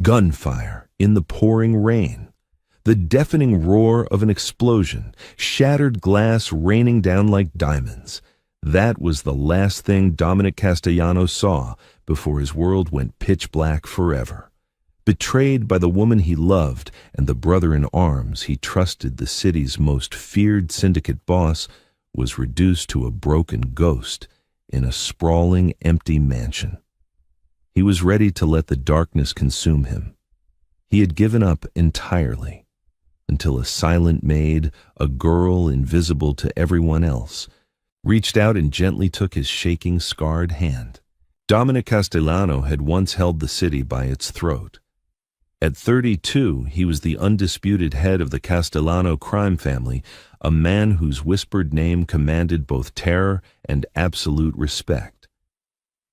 Gunfire in the pouring rain. The deafening roar of an explosion, shattered glass raining down like diamonds. That was the last thing Dominic Castellanos saw before his world went pitch black forever. Betrayed by the woman he loved and the brother in arms he trusted, the city's most feared syndicate boss was reduced to a broken ghost in a sprawling, empty mansion. He was ready to let the darkness consume him. He had given up entirely, until a silent maid, a girl invisible to everyone else, reached out and gently took his shaking, scarred hand. Dominic Castellano had once held the city by its throat. At 32, he was the undisputed head of the Castellano crime family, a man whose whispered name commanded both terror and absolute respect.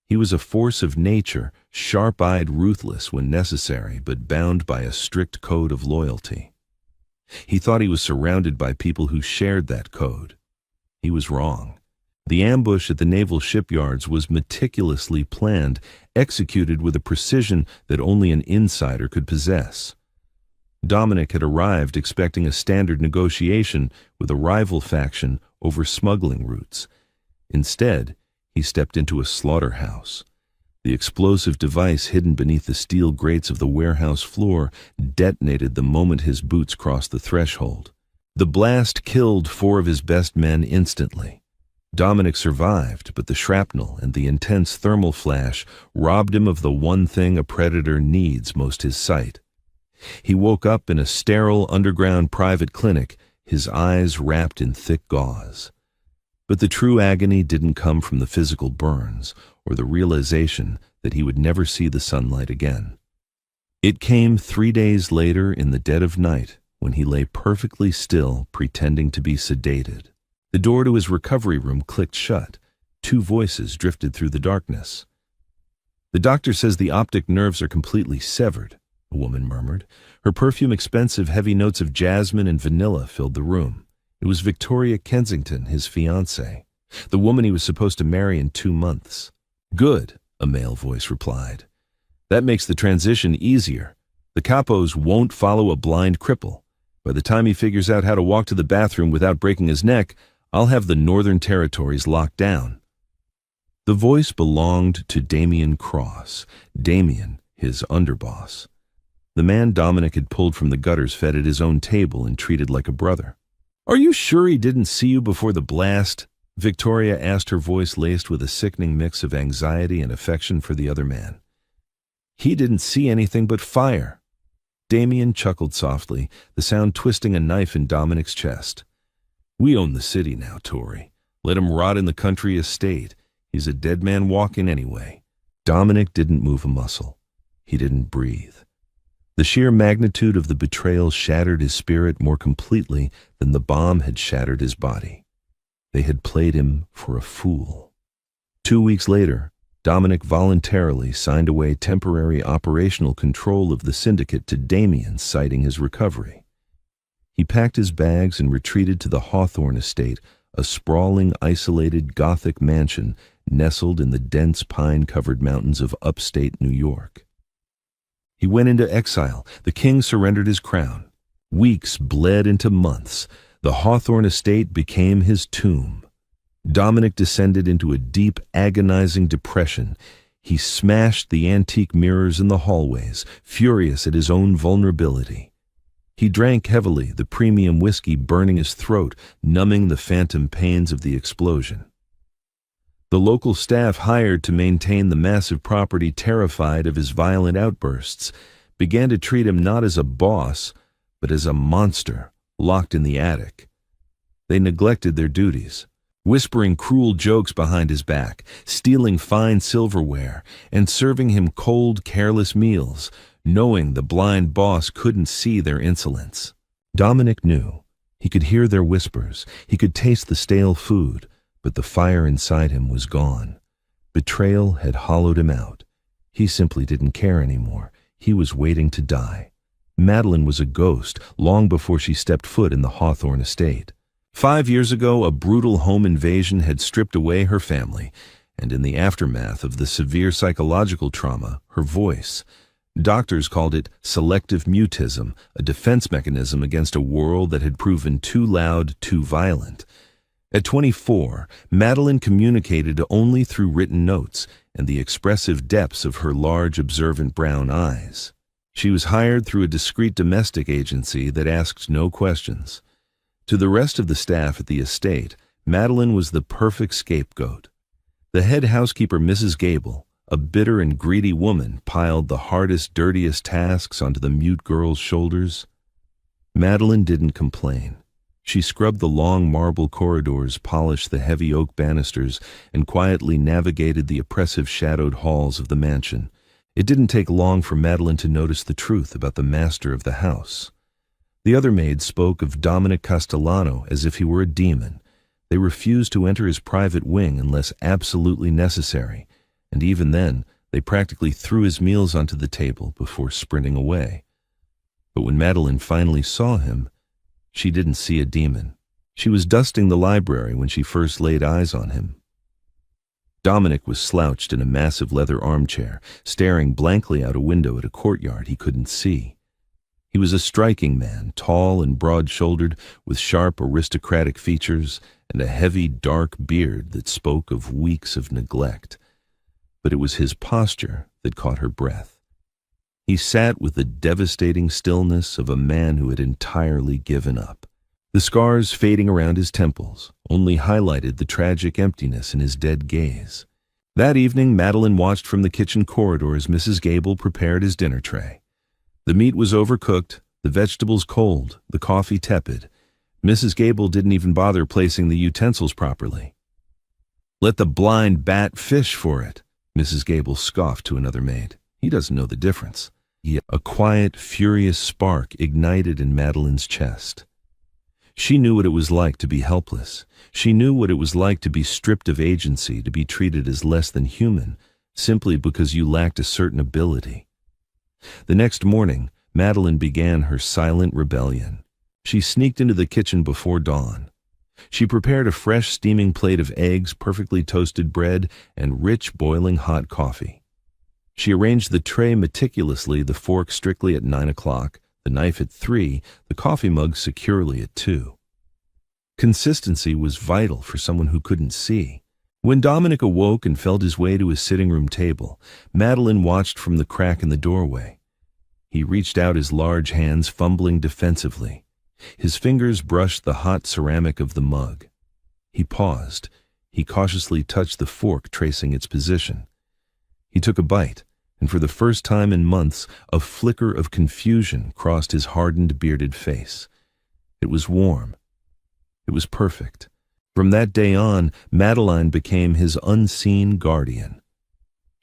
He was a force of nature, sharp-eyed, ruthless when necessary, but bound by a strict code of loyalty. He thought he was surrounded by people who shared that code. He was wrong. The ambush at the naval shipyards was meticulously planned, executed with a precision that only an insider could possess. Dominic had arrived expecting a standard negotiation with a rival faction over smuggling routes. Instead, he stepped into a slaughterhouse. The explosive device hidden beneath the steel grates of the warehouse floor detonated the moment his boots crossed the threshold. The blast killed 4 of his best men instantly. Dominic survived, but the shrapnel and the intense thermal flash robbed him of the one thing a predator needs most: his sight. He woke up in a sterile underground private clinic, his eyes wrapped in thick gauze. But the true agony didn't come from the physical burns or the realization that he would never see the sunlight again. It came 3 days later in the dead of night, when he lay perfectly still, pretending to be sedated. The door to his recovery room clicked shut. 2 voices drifted through the darkness. "The doctor says the optic nerves are completely severed," a woman murmured. Her perfume, expensive, heavy notes of jasmine and vanilla filled the room. It was Victoria Kensington, his fiancée, the woman he was supposed to marry in 2 months. "Good," a male voice replied. "That makes the transition easier. The capos won't follow a blind cripple. By the time he figures out how to walk to the bathroom without breaking his neck, I'll have the Northern Territories locked down." The voice belonged to Damien Cross, Damien, his underboss. The man Dominic had pulled from the gutters fed at his own table and treated like a brother. "Are you sure he didn't see you before the blast?" Victoria asked, her voice laced with a sickening mix of anxiety and affection for the other man. "He didn't see anything but fire." Damien chuckled softly, the sound twisting a knife in Dominic's chest. "We own the city now, Tori. Let him rot in the country estate. He's a dead man walking anyway." Dominic didn't move a muscle. He didn't breathe. The sheer magnitude of the betrayal shattered his spirit more completely than the bomb had shattered his body. They had played him for a fool. 2 weeks later, Dominic voluntarily signed away temporary operational control of the syndicate to Damien, citing his recovery. He packed his bags and retreated to the Hawthorne estate, a sprawling, isolated Gothic mansion nestled in the dense pine-covered mountains of upstate New York. He went into exile. The king surrendered his crown. Weeks bled into months. The Hawthorne estate became his tomb. Dominic descended into a deep, agonizing depression. He smashed the antique mirrors in the hallways, furious at his own vulnerability. He drank heavily, the premium whiskey burning his throat, numbing the phantom pains of the explosion. The local staff hired to maintain the massive property, terrified of his violent outbursts, began to treat him not as a boss, but as a monster locked in the attic. They neglected their duties, whispering cruel jokes behind his back, stealing fine silverware, and serving him cold, careless meals, knowing the blind boss couldn't see their insolence. Dominic knew. He could hear their whispers. He could taste the stale food, but the fire inside him was gone. Betrayal had hollowed him out. He simply didn't care anymore. He was waiting to die. Madeline was a ghost long before she stepped foot in the Hawthorne estate. 5 years ago, a brutal home invasion had stripped away her family, and in the aftermath of the severe psychological trauma, her voice. Doctors called it selective mutism, a defense mechanism against a world that had proven too loud, too violent. At 24, Madeline communicated only through written notes and the expressive depths of her large, observant brown eyes. She was hired through a discreet domestic agency that asked no questions. To the rest of the staff at the estate, Madeline was the perfect scapegoat. The head housekeeper, Mrs. Gable, a bitter and greedy woman, piled the hardest, dirtiest tasks onto the mute girl's shoulders. Madeline didn't complain. She scrubbed the long marble corridors, polished the heavy oak banisters, and quietly navigated the oppressive shadowed halls of the mansion. It didn't take long for Madeline to notice the truth about the master of the house. The other maids spoke of Dominic Castellano as if he were a demon. They refused to enter his private wing unless absolutely necessary, and even then, they practically threw his meals onto the table before sprinting away. But when Madeline finally saw him, she didn't see a demon. She was dusting the library when she first laid eyes on him. Dominic was slouched in a massive leather armchair, staring blankly out a window at a courtyard he couldn't see. He was a striking man, tall and broad-shouldered, with sharp aristocratic features and a heavy, dark beard that spoke of weeks of neglect. But it was his posture that caught her breath. He sat with the devastating stillness of a man who had entirely given up. The scars fading around his temples only highlighted the tragic emptiness in his dead gaze. That evening, Madeline watched from the kitchen corridor as Mrs. Gable prepared his dinner tray. The meat was overcooked, the vegetables cold, the coffee tepid. Mrs. Gable didn't even bother placing the utensils properly. "Let the blind bat fish for it," Mrs. Gable scoffed to another maid. "He doesn't know the difference." Yet a quiet, furious spark ignited in Madeline's chest. She knew what it was like to be helpless. She knew what it was like to be stripped of agency, to be treated as less than human, simply because you lacked a certain ability. The next morning, Madeline began her silent rebellion. She sneaked into the kitchen before dawn. She prepared a fresh, steaming plate of eggs, perfectly toasted bread, and rich, boiling hot coffee. She arranged the tray meticulously, the fork strictly at 9 o'clock, the knife at 3, the coffee mug securely at 2. Consistency was vital for someone who couldn't see. When Dominic awoke and felt his way to his sitting room table, Madeline watched from the crack in the doorway. He reached out his large hands, fumbling defensively. His fingers brushed the hot ceramic of the mug. He paused. He cautiously touched the fork, tracing its position. He took a bite, and for the first time in months, a flicker of confusion crossed his hardened, bearded face. It was warm. It was perfect. From that day on, Madeline became his unseen guardian.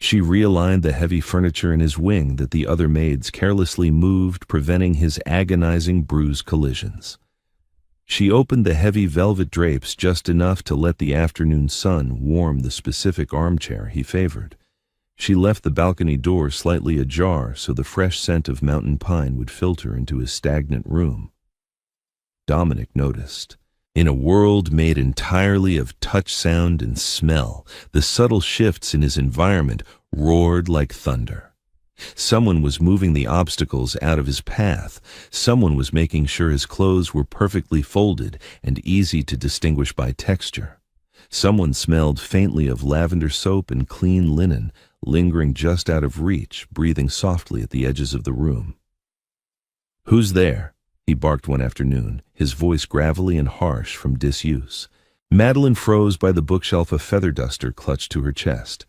She realigned the heavy furniture in his wing that the other maids carelessly moved, preventing his agonizing bruise collisions. She opened the heavy velvet drapes just enough to let the afternoon sun warm the specific armchair he favored. She left the balcony door slightly ajar so the fresh scent of mountain pine would filter into his stagnant room. Dominic noticed. In a world made entirely of touch, sound, and smell, the subtle shifts in his environment roared like thunder. Someone was moving the obstacles out of his path. Someone was making sure his clothes were perfectly folded and easy to distinguish by texture. Someone smelled faintly of lavender soap and clean linen, lingering just out of reach, breathing softly at the edges of the room. "Who's there?" he barked one afternoon, his voice gravelly and harsh from disuse. Madeline froze by the bookshelf, a feather duster clutched to her chest.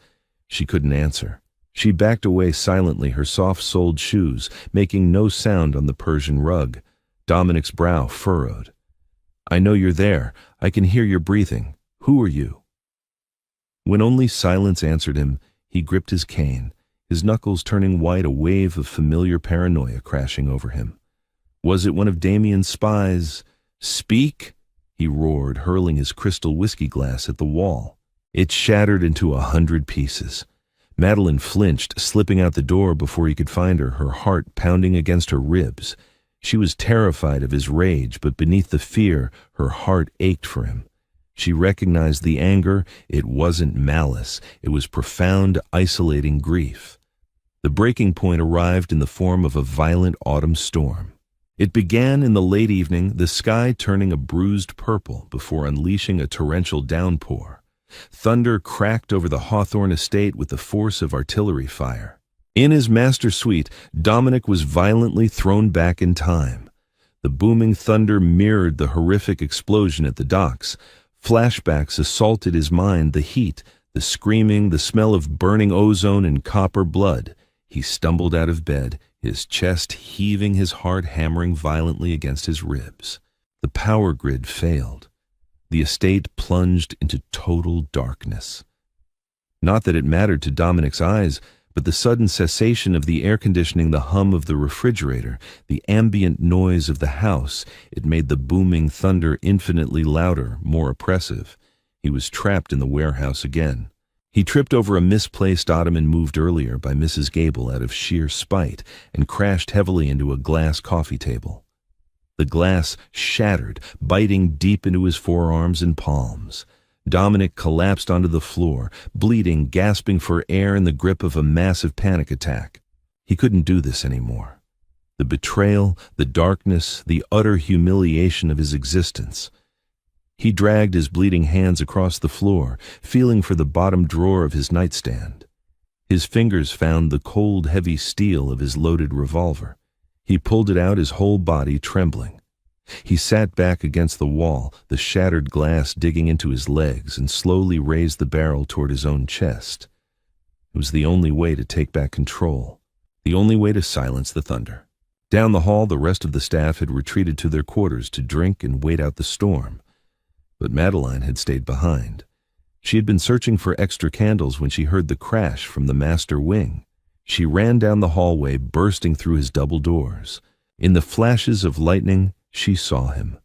She couldn't answer. She backed away silently, her soft-soled shoes making no sound on the Persian rug. Dominic's brow furrowed. "I know you're there. I can hear your breathing. Who are you?" When only silence answered him, he gripped his cane, his knuckles turning white, a wave of familiar paranoia crashing over him. Was it one of Damien's spies? "Speak!" he roared, hurling his crystal whiskey glass at the wall. It shattered into 100 pieces. Madeline flinched, slipping out the door before he could find her, her heart pounding against her ribs. She was terrified of his rage, but beneath the fear, her heart ached for him. She recognized the anger. It wasn't malice. It was profound, isolating grief. The breaking point arrived in the form of a violent autumn storm. It began in the late evening, the sky turning a bruised purple before unleashing a torrential downpour. Thunder cracked over the Hawthorne estate with the force of artillery fire. In his master suite, Dominic was violently thrown back in time. The booming thunder mirrored the horrific explosion at the docks. Flashbacks assaulted his mind, the heat, the screaming, the smell of burning ozone and copper blood. He stumbled out of bed, his chest heaving, his heart hammering violently against his ribs. The power grid failed. The estate plunged into total darkness. Not that it mattered to Dominic's eyes, but the sudden cessation of the air conditioning, the hum of the refrigerator, the ambient noise of the house, it made the booming thunder infinitely louder, more oppressive. He was trapped in the warehouse again. He tripped over a misplaced ottoman moved earlier by Mrs. Gable out of sheer spite and crashed heavily into a glass coffee table. The glass shattered, biting deep into his forearms and palms. Dominic collapsed onto the floor, bleeding, gasping for air in the grip of a massive panic attack. He couldn't do this anymore. The betrayal, the darkness, the utter humiliation of his existence. He dragged his bleeding hands across the floor, feeling for the bottom drawer of his nightstand. His fingers found the cold, heavy steel of his loaded revolver. He pulled it out, his whole body trembling. He sat back against the wall, the shattered glass digging into his legs, and slowly raised the barrel toward his own chest. It was the only way to take back control, the only way to silence the thunder. Down the hall, the rest of the staff had retreated to their quarters to drink and wait out the storm. But Madeline had stayed behind. She had been searching for extra candles when she heard the crash from the master wing. She ran down the hallway, bursting through his double doors. In the flashes of lightning, she saw him.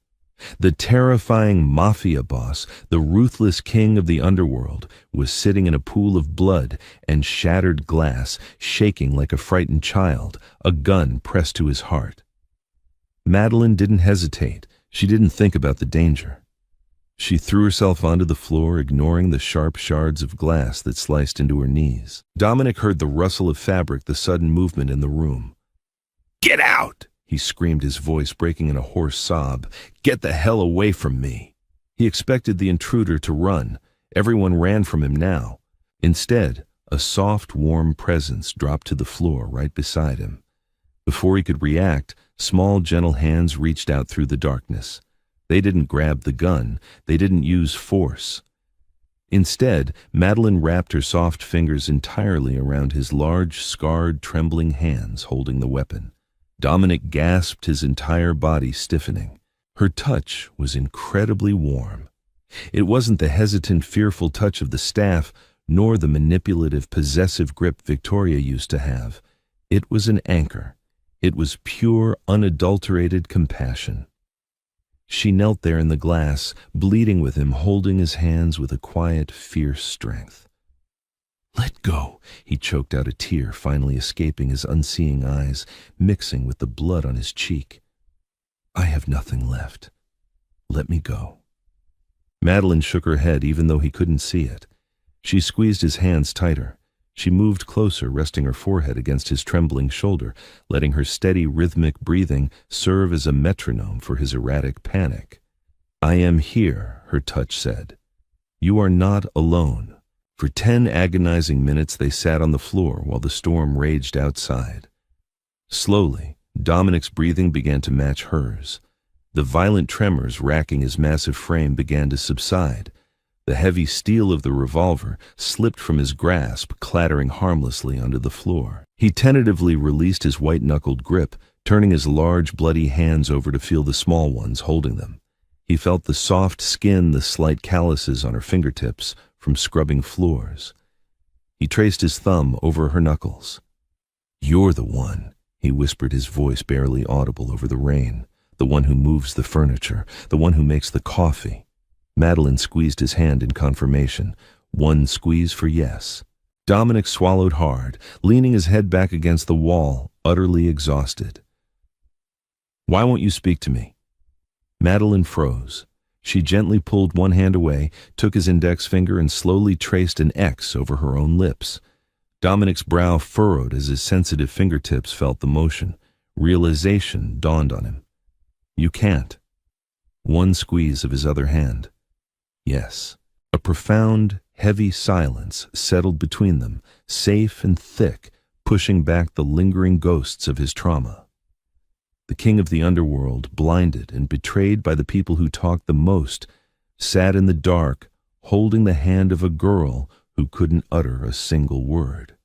The terrifying Mafia Boss, the ruthless king of the underworld, was sitting in a pool of blood and shattered glass, shaking like a frightened child, a gun pressed to his heart. Madeline didn't hesitate. She didn't think about the danger. She threw herself onto the floor, ignoring the sharp shards of glass that sliced into her knees. Dominic heard the rustle of fabric, the sudden movement in the room. "Get out!" he screamed, his voice breaking in a hoarse sob. "Get the hell away from me!" He expected the intruder to run. Everyone ran from him now. Instead, a soft, warm presence dropped to the floor right beside him. Before he could react, small, gentle hands reached out through the darkness. They didn't grab the gun. They didn't use force. Instead, Madeline wrapped her soft fingers entirely around his large, scarred, trembling hands holding the weapon. Dominic gasped, his entire body stiffening. Her touch was incredibly warm. It wasn't the hesitant, fearful touch of the staff, nor the manipulative, possessive grip Victoria used to have. It was an anchor. It was pure, unadulterated compassion. She knelt there in the glass, bleeding with him, holding his hands with a quiet, fierce strength. "Let go," he choked out, a tear finally escaping his unseeing eyes, mixing with the blood on his cheek. "I have nothing left. Let me go." Madeline shook her head even though he couldn't see it. She squeezed his hands tighter. She moved closer, resting her forehead against his trembling shoulder, letting her steady, rhythmic breathing serve as a metronome for his erratic panic. "I am here," her touch said. "You are not alone." For 10 agonizing minutes they sat on the floor while the storm raged outside. Slowly, Dominic's breathing began to match hers. The violent tremors racking his massive frame began to subside. The heavy steel of the revolver slipped from his grasp, clattering harmlessly onto the floor. He tentatively released his white-knuckled grip, turning his large, bloody hands over to feel the small ones holding them. He felt the soft skin, the slight calluses on her fingertips from scrubbing floors. He traced his thumb over her knuckles. "You're the one," he whispered, his voice barely audible over the rain. "The one who moves the furniture, the one who makes the coffee." Madeline squeezed his hand in confirmation. One squeeze for yes. Dominic swallowed hard, leaning his head back against the wall, utterly exhausted. "Why won't you speak to me?" Madeline froze. She gently pulled one hand away, took his index finger and slowly traced an X over her own lips. Dominic's brow furrowed as his sensitive fingertips felt the motion. Realization dawned on him. You can't. One squeeze of his other hand. Yes. A profound, heavy silence settled between them, safe and thick, pushing back the lingering ghosts of his trauma. The king of the underworld, blinded and betrayed by the people who talked the most, sat in the dark, holding the hand of a girl who couldn't utter a single word.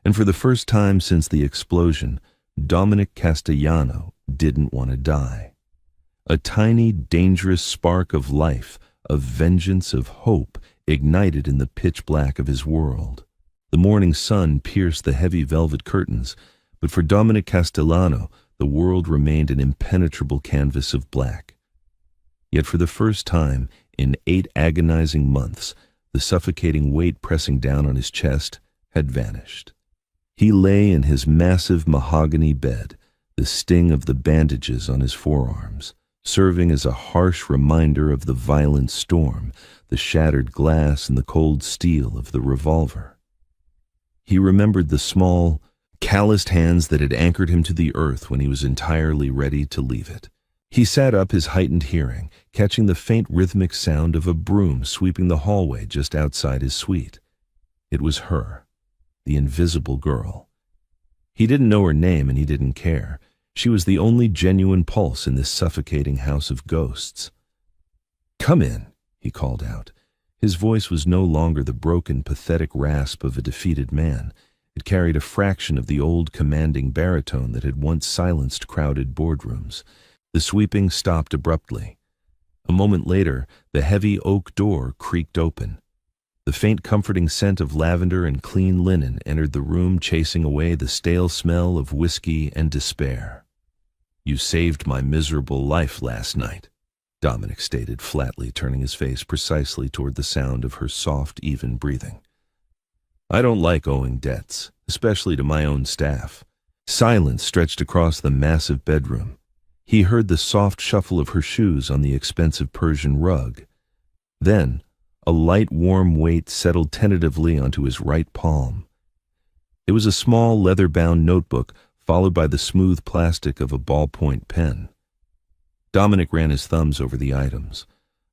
And for the first time since the explosion, Dominic Castellano didn't want to die. A tiny, dangerous spark of life, of vengeance, of hope, ignited in the pitch black of his world. The morning sun pierced the heavy velvet curtains, but for Dominic Castellano, the world remained an impenetrable canvas of black. Yet for the first time in 8 agonizing months, the suffocating weight pressing down on his chest had vanished. He lay in his massive mahogany bed, the sting of the bandages on his forearms, serving as a harsh reminder of the violent storm, the shattered glass and the cold steel of the revolver. He remembered the small, calloused hands that had anchored him to the earth when he was entirely ready to leave it. He sat up, his heightened hearing, catching the faint rhythmic sound of a broom sweeping the hallway just outside his suite. It was her, the invisible girl. He didn't know her name and he didn't care. She was the only genuine pulse in this suffocating house of ghosts. "Come in," he called out. His voice was no longer the broken, pathetic rasp of a defeated man. It carried a fraction of the old commanding baritone that had once silenced crowded boardrooms. The sweeping stopped abruptly. A moment later, the heavy oak door creaked open. The faint comforting scent of lavender and clean linen entered the room, chasing away the stale smell of whiskey and despair. "You saved my miserable life last night," Dominic stated flatly, turning his face precisely toward the sound of her soft, even breathing. "I don't like owing debts, especially to my own staff." Silence stretched across the massive bedroom. He heard the soft shuffle of her shoes on the expensive Persian rug. Then, a light, warm weight settled tentatively onto his right palm. It was a small, leather-bound notebook, followed by the smooth plastic of a ballpoint pen. Dominic ran his thumbs over the items.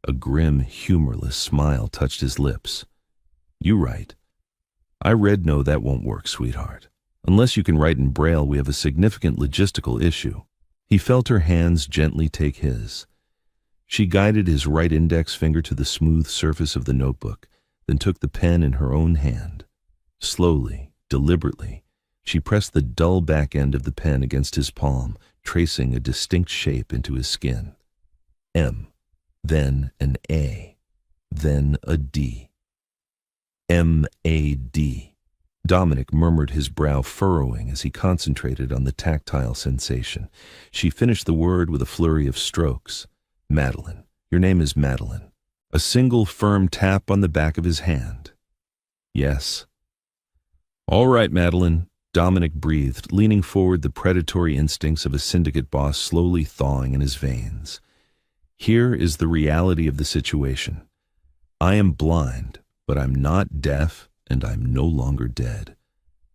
A grim, humorless smile touched his lips. "You write." "I read no, that won't work, sweetheart. Unless you can write in Braille, we have a significant logistical issue." He felt her hands gently take his. She guided his right index finger to the smooth surface of the notebook, then took the pen in her own hand. Slowly, deliberately, she pressed the dull back end of the pen against his palm, tracing a distinct shape into his skin. M, then an A, then a D. M-A-D. Dominic murmured, his brow furrowing as he concentrated on the tactile sensation. She finished the word with a flurry of strokes. "Madeline. Your name is Madeline." A single firm tap on the back of his hand. "Yes." "All right, Madeline," Dominic breathed, leaning forward, the predatory instincts of a syndicate boss slowly thawing in his veins. "Here is the reality of the situation. I am blind, but I'm not deaf, and I'm no longer dead.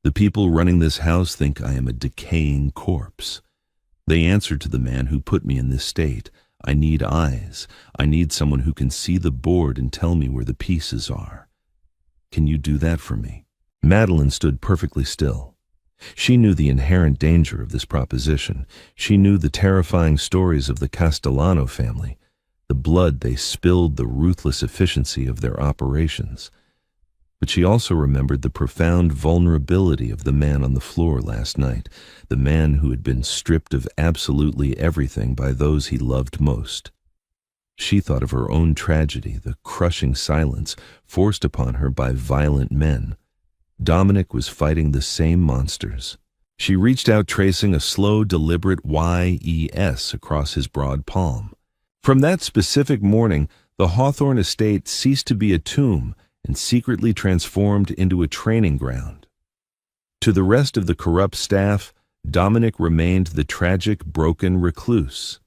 The people running this house think I am a decaying corpse. They answer to the man who put me in this state. I need eyes. I need someone who can see the board and tell me where the pieces are. Can you do that for me?" Madeline stood perfectly still. She knew the inherent danger of this proposition. She knew the terrifying stories of the Castellano family, the blood they spilled, the ruthless efficiency of their operations. But she also remembered the profound vulnerability of the man on the floor last night, the man who had been stripped of absolutely everything by those he loved most. She thought of her own tragedy, the crushing silence forced upon her by violent men. Dominic was fighting the same monsters. She reached out, tracing a slow, deliberate Y-E-S across his broad palm. From that specific morning, the Hawthorne estate ceased to be a tomb and secretly transformed into a training ground. To the rest of the corrupt staff, Dominic remained the tragic, broken recluse.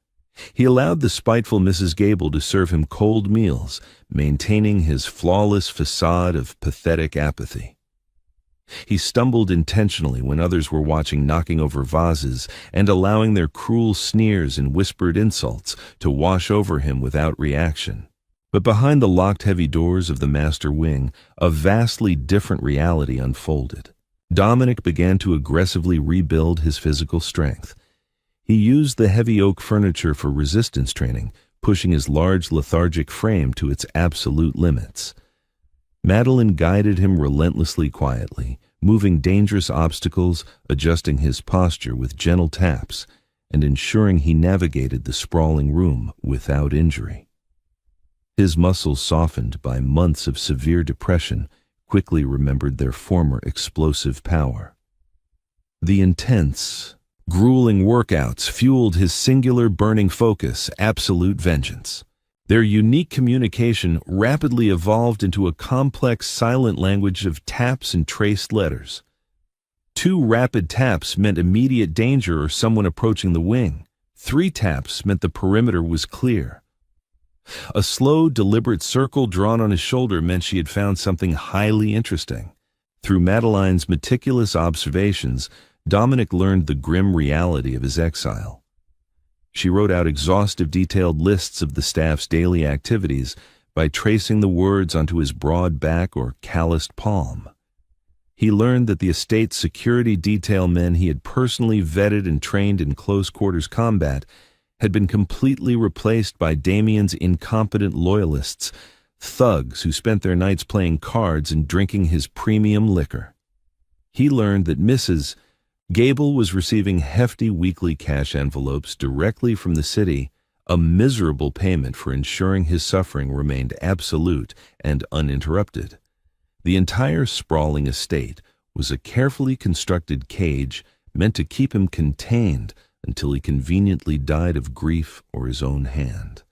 He allowed the spiteful Mrs. Gable to serve him cold meals, maintaining his flawless facade of pathetic apathy. He stumbled intentionally when others were watching, knocking over vases and allowing their cruel sneers and whispered insults to wash over him without reaction. But behind the locked heavy doors of the master wing, a vastly different reality unfolded. Dominic began to aggressively rebuild his physical strength. He used the heavy oak furniture for resistance training, pushing his large lethargic frame to its absolute limits. Madeline guided him relentlessly quietly, moving dangerous obstacles, adjusting his posture with gentle taps, and ensuring he navigated the sprawling room without injury. His muscles, softened by months of severe depression, quickly remembered their former explosive power. The intense, grueling workouts fueled his singular burning focus, absolute vengeance. Their unique communication rapidly evolved into a complex silent language of taps and traced letters. 2 rapid taps meant immediate danger or someone approaching the wing. 3 taps meant the perimeter was clear. A slow, deliberate circle drawn on his shoulder meant she had found something highly interesting. Through Madeline's meticulous observations, Dominic learned the grim reality of his exile. She wrote out exhaustive, detailed lists of the staff's daily activities by tracing the words onto his broad back or calloused palm. He learned that the estate's security detail men he had personally vetted and trained in close-quarters combat had been completely replaced by Damien's incompetent loyalists, thugs who spent their nights playing cards and drinking his premium liquor. He learned that Mrs. Gable was receiving hefty weekly cash envelopes directly from the city, a miserable payment for ensuring his suffering remained absolute and uninterrupted. The entire sprawling estate was a carefully constructed cage meant to keep him contained until he conveniently died of grief or his own hand.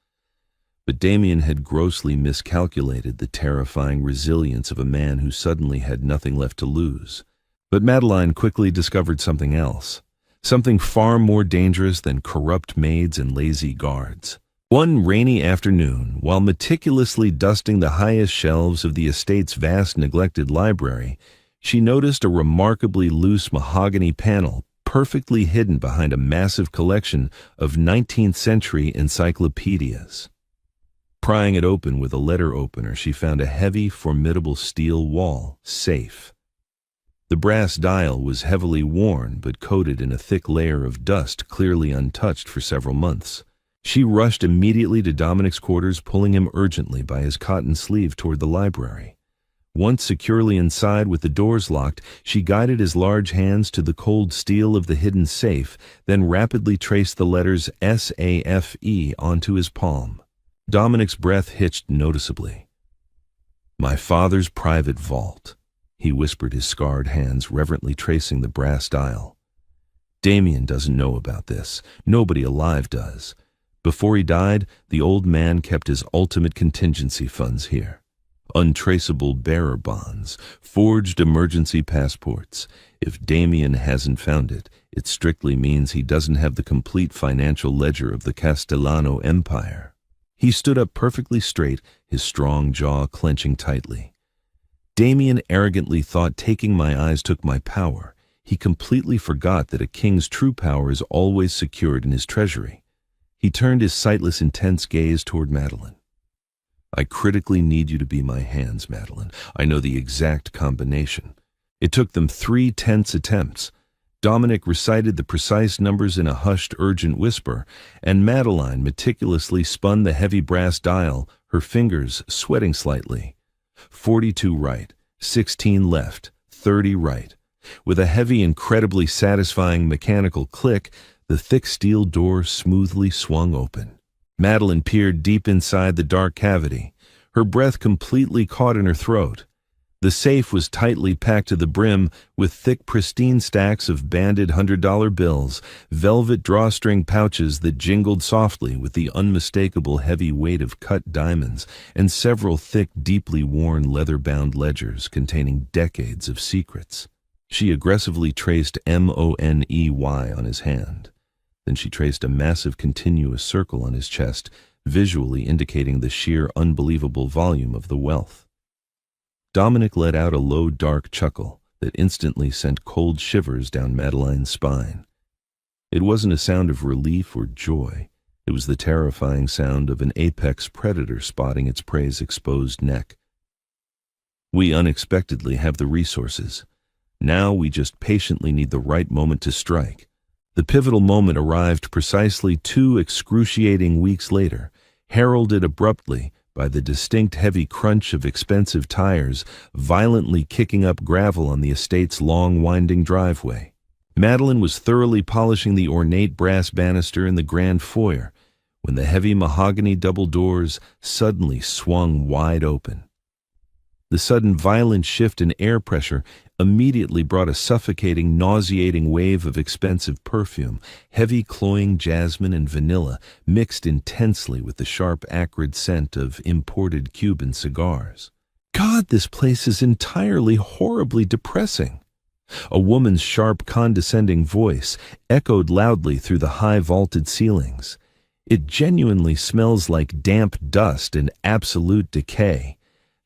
But Damien had grossly miscalculated the terrifying resilience of a man who suddenly had nothing left to lose. But Madeline quickly discovered something else, something far more dangerous than corrupt maids and lazy guards. One rainy afternoon, while meticulously dusting the highest shelves of the estate's vast neglected library, she noticed a remarkably loose mahogany panel perfectly hidden behind a massive collection of 19th-century encyclopedias. Prying it open with a letter opener, she found a heavy, formidable steel wall safe. The brass dial was heavily worn but coated in a thick layer of dust clearly untouched for several months. She rushed immediately to Dominic's quarters, pulling him urgently by his cotton sleeve toward the library. Once securely inside with the doors locked, she guided his large hands to the cold steel of the hidden safe, then rapidly traced the letters SAFE onto his palm. Dominic's breath hitched noticeably. "My father's private vault," he whispered, his scarred hands reverently tracing the brass dial. "Damien doesn't know about this. Nobody alive does. Before he died, the old man kept his ultimate contingency funds here. Untraceable bearer bonds, forged emergency passports. If Damien hasn't found it, it strictly means he doesn't have the complete financial ledger of the Castellano Empire." He stood up perfectly straight, his strong jaw clenching tightly. Damien arrogantly thought taking my eyes took my power. He completely forgot that a king's true power is always secured in his treasury. He turned his sightless, intense gaze toward Madeline. "I critically need you to be my hands, Madeline. I know the exact combination." It took them 3 tense attempts. Dominic recited the precise numbers in a hushed, urgent whisper, and Madeline meticulously spun the heavy brass dial, her fingers sweating slightly. 42 right, 16 left, 30 right. With a heavy, incredibly satisfying mechanical click, the thick steel door smoothly swung open. Madeline peered deep inside the dark cavity, her breath completely caught in her throat. The safe was tightly packed to the brim with thick, pristine stacks of banded $100 bills, velvet drawstring pouches that jingled softly with the unmistakable heavy weight of cut diamonds, and several thick, deeply worn leather-bound ledgers containing decades of secrets. She aggressively traced MONEY on his hand. Then she traced a massive continuous circle on his chest, visually indicating the sheer unbelievable volume of the wealth. Dominic let out a low, dark chuckle, that instantly sent cold shivers down Madeline's spine. It wasn't a sound of relief or joy. It was the terrifying sound of an apex predator spotting its prey's exposed neck. We unexpectedly have the resources. Now we just patiently need the right moment to strike. The pivotal moment arrived precisely 2 excruciating weeks later, heralded abruptly by the distinct heavy crunch of expensive tires violently kicking up gravel on the estate's long winding driveway. Madeline was thoroughly polishing the ornate brass banister in the grand foyer when the heavy mahogany double doors suddenly swung wide open. The sudden violent shift in air pressure immediately brought a suffocating, nauseating wave of expensive perfume, heavy cloying jasmine and vanilla mixed intensely with the sharp, acrid scent of imported Cuban cigars. God, this place is entirely horribly depressing. A woman's sharp, condescending voice echoed loudly through the high vaulted ceilings. It genuinely smells like damp dust and absolute decay.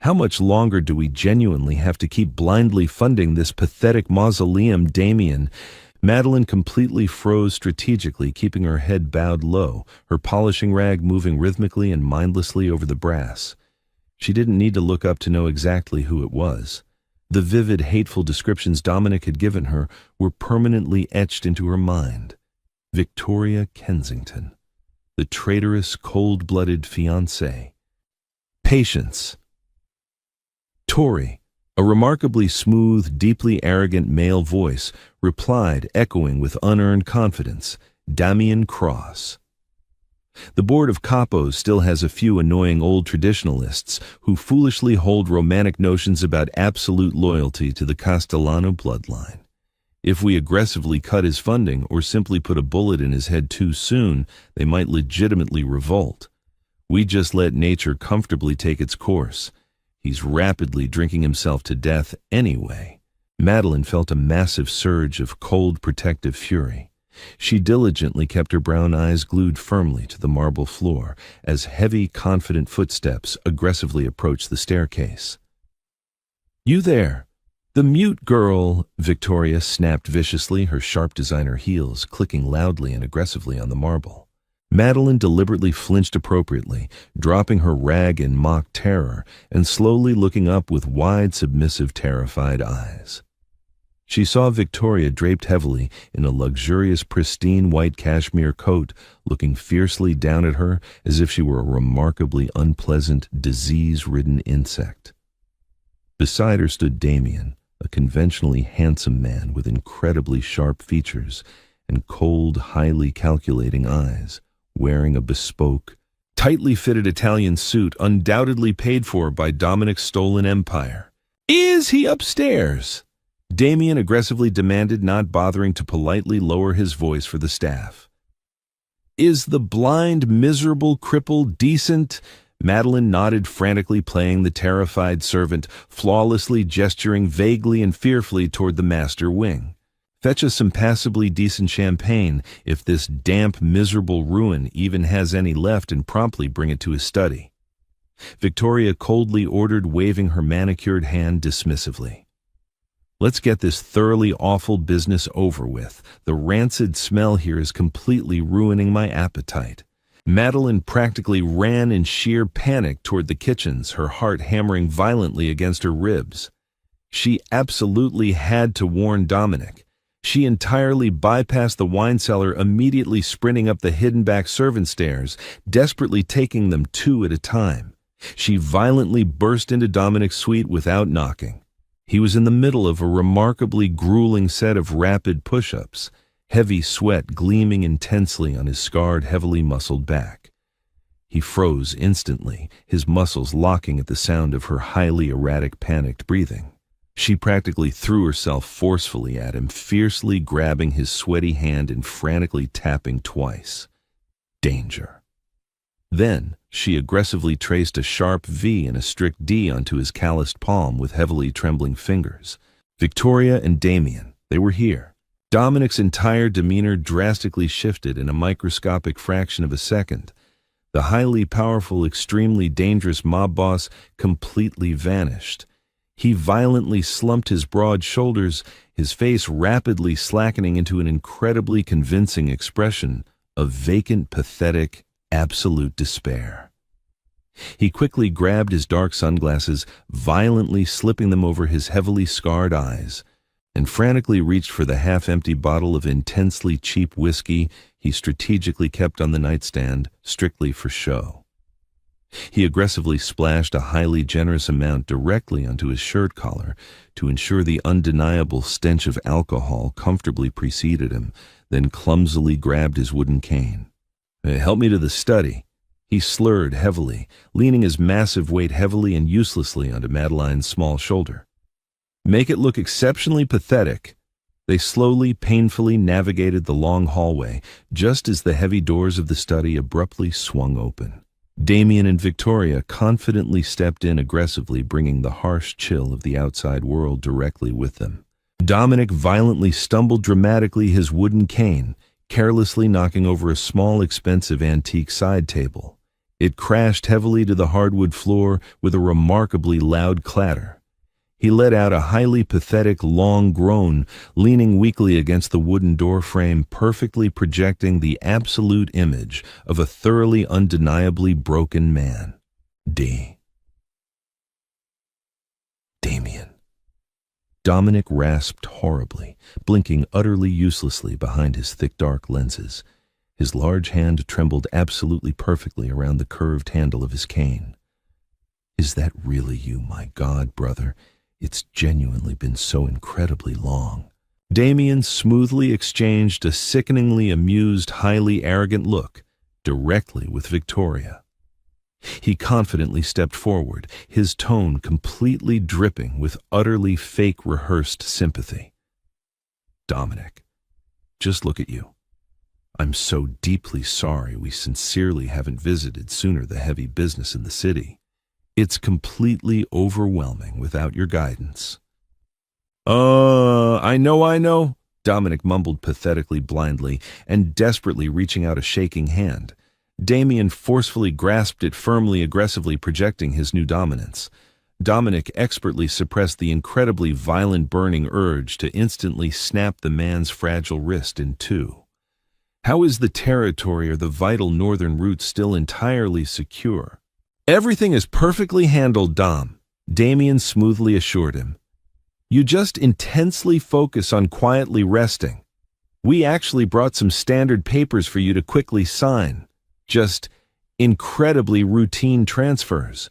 How much longer do we genuinely have to keep blindly funding this pathetic mausoleum, Damien? Madeline completely froze strategically, keeping her head bowed low, her polishing rag moving rhythmically and mindlessly over the brass. She didn't need to look up to know exactly who it was. The vivid, hateful descriptions Dominic had given her were permanently etched into her mind. Victoria Kensington, the traitorous, cold-blooded fiancée. Patience. Tory, a remarkably smooth, deeply arrogant male voice, replied, echoing with unearned confidence, Damien Cross. The board of capos still has a few annoying old traditionalists who foolishly hold romantic notions about absolute loyalty to the Castellano bloodline. If we aggressively cut his funding or simply put a bullet in his head too soon, they might legitimately revolt. We just let nature comfortably take its course. He's rapidly drinking himself to death anyway. Madeline felt a massive surge of cold, protective fury. She diligently kept her brown eyes glued firmly to the marble floor as heavy, confident footsteps aggressively approached the staircase. "You there! The mute girl!" Victoria snapped viciously, her sharp designer heels clicking loudly and aggressively on the marble. Madeline deliberately flinched appropriately, dropping her rag in mock terror and slowly looking up with wide, submissive, terrified eyes. She saw Victoria draped heavily in a luxurious, pristine white cashmere coat, looking fiercely down at her as if she were a remarkably unpleasant, disease-ridden insect. Beside her stood Damien, a conventionally handsome man with incredibly sharp features and cold, highly calculating eyes, wearing a bespoke, tightly fitted Italian suit undoubtedly paid for by Dominic's stolen empire. "Is he upstairs?" Damien aggressively demanded, not bothering to politely lower his voice for the staff. "Is the blind, miserable cripple decent?" Madeline nodded, frantically playing the terrified servant, flawlessly gesturing vaguely and fearfully toward the master wing. "Fetch us some passably decent champagne, if this damp, miserable ruin even has any left, and promptly bring it to his study." Victoria coldly ordered, waving her manicured hand dismissively. "Let's get this thoroughly awful business over with. The rancid smell here is completely ruining my appetite." Madeline practically ran in sheer panic toward the kitchens, her heart hammering violently against her ribs. She absolutely had to warn Dominic. She entirely bypassed the wine cellar, immediately sprinting up the hidden back servant stairs, desperately taking them 2 at a time. She violently burst into Dominic's suite without knocking. He was in the middle of a remarkably grueling set of rapid push-ups, heavy sweat gleaming intensely on his scarred, heavily muscled back. He froze instantly, his muscles locking at the sound of her highly erratic, panicked breathing. She practically threw herself forcefully at him, fiercely grabbing his sweaty hand and frantically tapping twice. Danger. Then she aggressively traced a sharp V and a strict D onto his calloused palm with heavily trembling fingers. Victoria and Damien, they were here. Dominic's entire demeanor drastically shifted in a microscopic fraction of a second. The highly powerful, extremely dangerous mob boss completely vanished. He violently slumped his broad shoulders, his face rapidly slackening into an incredibly convincing expression of vacant, pathetic, absolute despair. He quickly grabbed his dark sunglasses, violently slipping them over his heavily scarred eyes, and frantically reached for the half-empty bottle of intensely cheap whiskey he strategically kept on the nightstand, strictly for show. He aggressively splashed a highly generous amount directly onto his shirt collar to ensure the undeniable stench of alcohol comfortably preceded him, then clumsily grabbed his wooden cane. "Help me to the study." He slurred heavily, leaning his massive weight heavily and uselessly onto Madeline's small shoulder. "Make it look exceptionally pathetic." They slowly, painfully navigated the long hallway, just as the heavy doors of the study abruptly swung open. Damien and Victoria confidently stepped in aggressively, bringing the harsh chill of the outside world directly with them. Dominic violently stumbled dramatically his wooden cane, carelessly knocking over a small, expensive antique side table. It crashed heavily to the hardwood floor with a remarkably loud clatter. He let out a highly pathetic, long groan, leaning weakly against the wooden door frame, perfectly projecting the absolute image of a thoroughly, undeniably broken man. Damien. Dominic rasped horribly, blinking utterly uselessly behind his thick dark lenses. His large hand trembled absolutely perfectly around the curved handle of his cane. "Is that really you, my God, brother? It's genuinely been so incredibly long." Damien smoothly exchanged a sickeningly amused, highly arrogant look directly with Victoria. He confidently stepped forward, his tone completely dripping with utterly fake rehearsed sympathy. "Dominic, just look at you. I'm so deeply sorry we sincerely haven't visited sooner the heavy business in the city. It's completely overwhelming without your guidance." I know," Dominic mumbled pathetically, blindly, and desperately reaching out a shaking hand. Damien forcefully grasped it firmly, aggressively projecting his new dominance. Dominic expertly suppressed the incredibly violent burning urge to instantly snap the man's fragile wrist in two. How is the territory or the vital northern route still entirely secure? "Everything is perfectly handled, Dom," Damien smoothly assured him. "You just intensely focus on quietly resting. We actually brought some standard papers for you to quickly sign. Just incredibly routine transfers.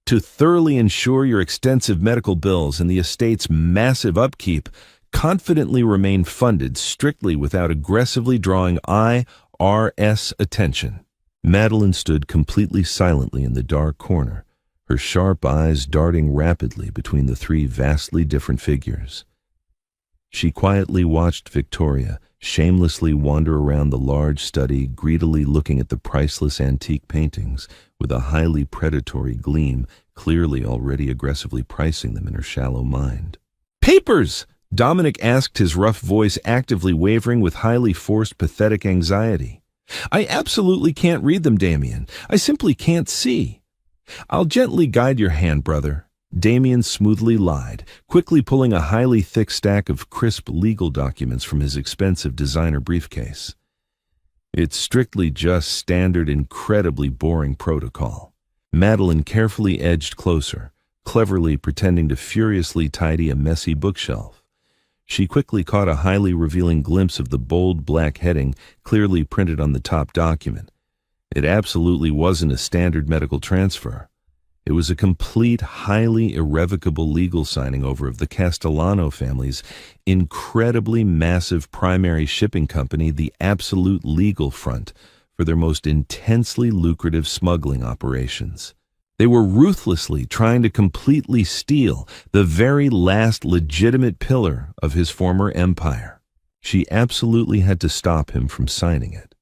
To thoroughly ensure your extensive medical bills and the estate's massive upkeep confidently remain funded strictly without aggressively drawing IRS attention." Madeline stood completely silently in the dark corner, her sharp eyes darting rapidly between the three vastly different figures. She quietly watched Victoria shamelessly wander around the large study, greedily looking at the priceless antique paintings with a highly predatory gleam, clearly already aggressively pricing them in her shallow mind. "Papers!" Dominic asked, his rough voice actively wavering with highly forced, pathetic anxiety. "I absolutely can't read them, Damien. I simply can't see." "I'll gently guide your hand, brother," Damien smoothly lied, quickly pulling a highly thick stack of crisp legal documents from his expensive designer briefcase. "It's strictly just standard, incredibly boring protocol." Madeline carefully edged closer, cleverly pretending to furiously tidy a messy bookshelf. She quickly caught a highly revealing glimpse of the bold black heading clearly printed on the top document. It absolutely wasn't a standard medical transfer. It was a complete, highly irrevocable legal signing over of the Castellano family's incredibly massive primary shipping company, the Absolute Legal Front, for their most intensely lucrative smuggling operations. They were ruthlessly trying to completely steal the very last legitimate pillar of his former empire. She absolutely had to stop him from signing it.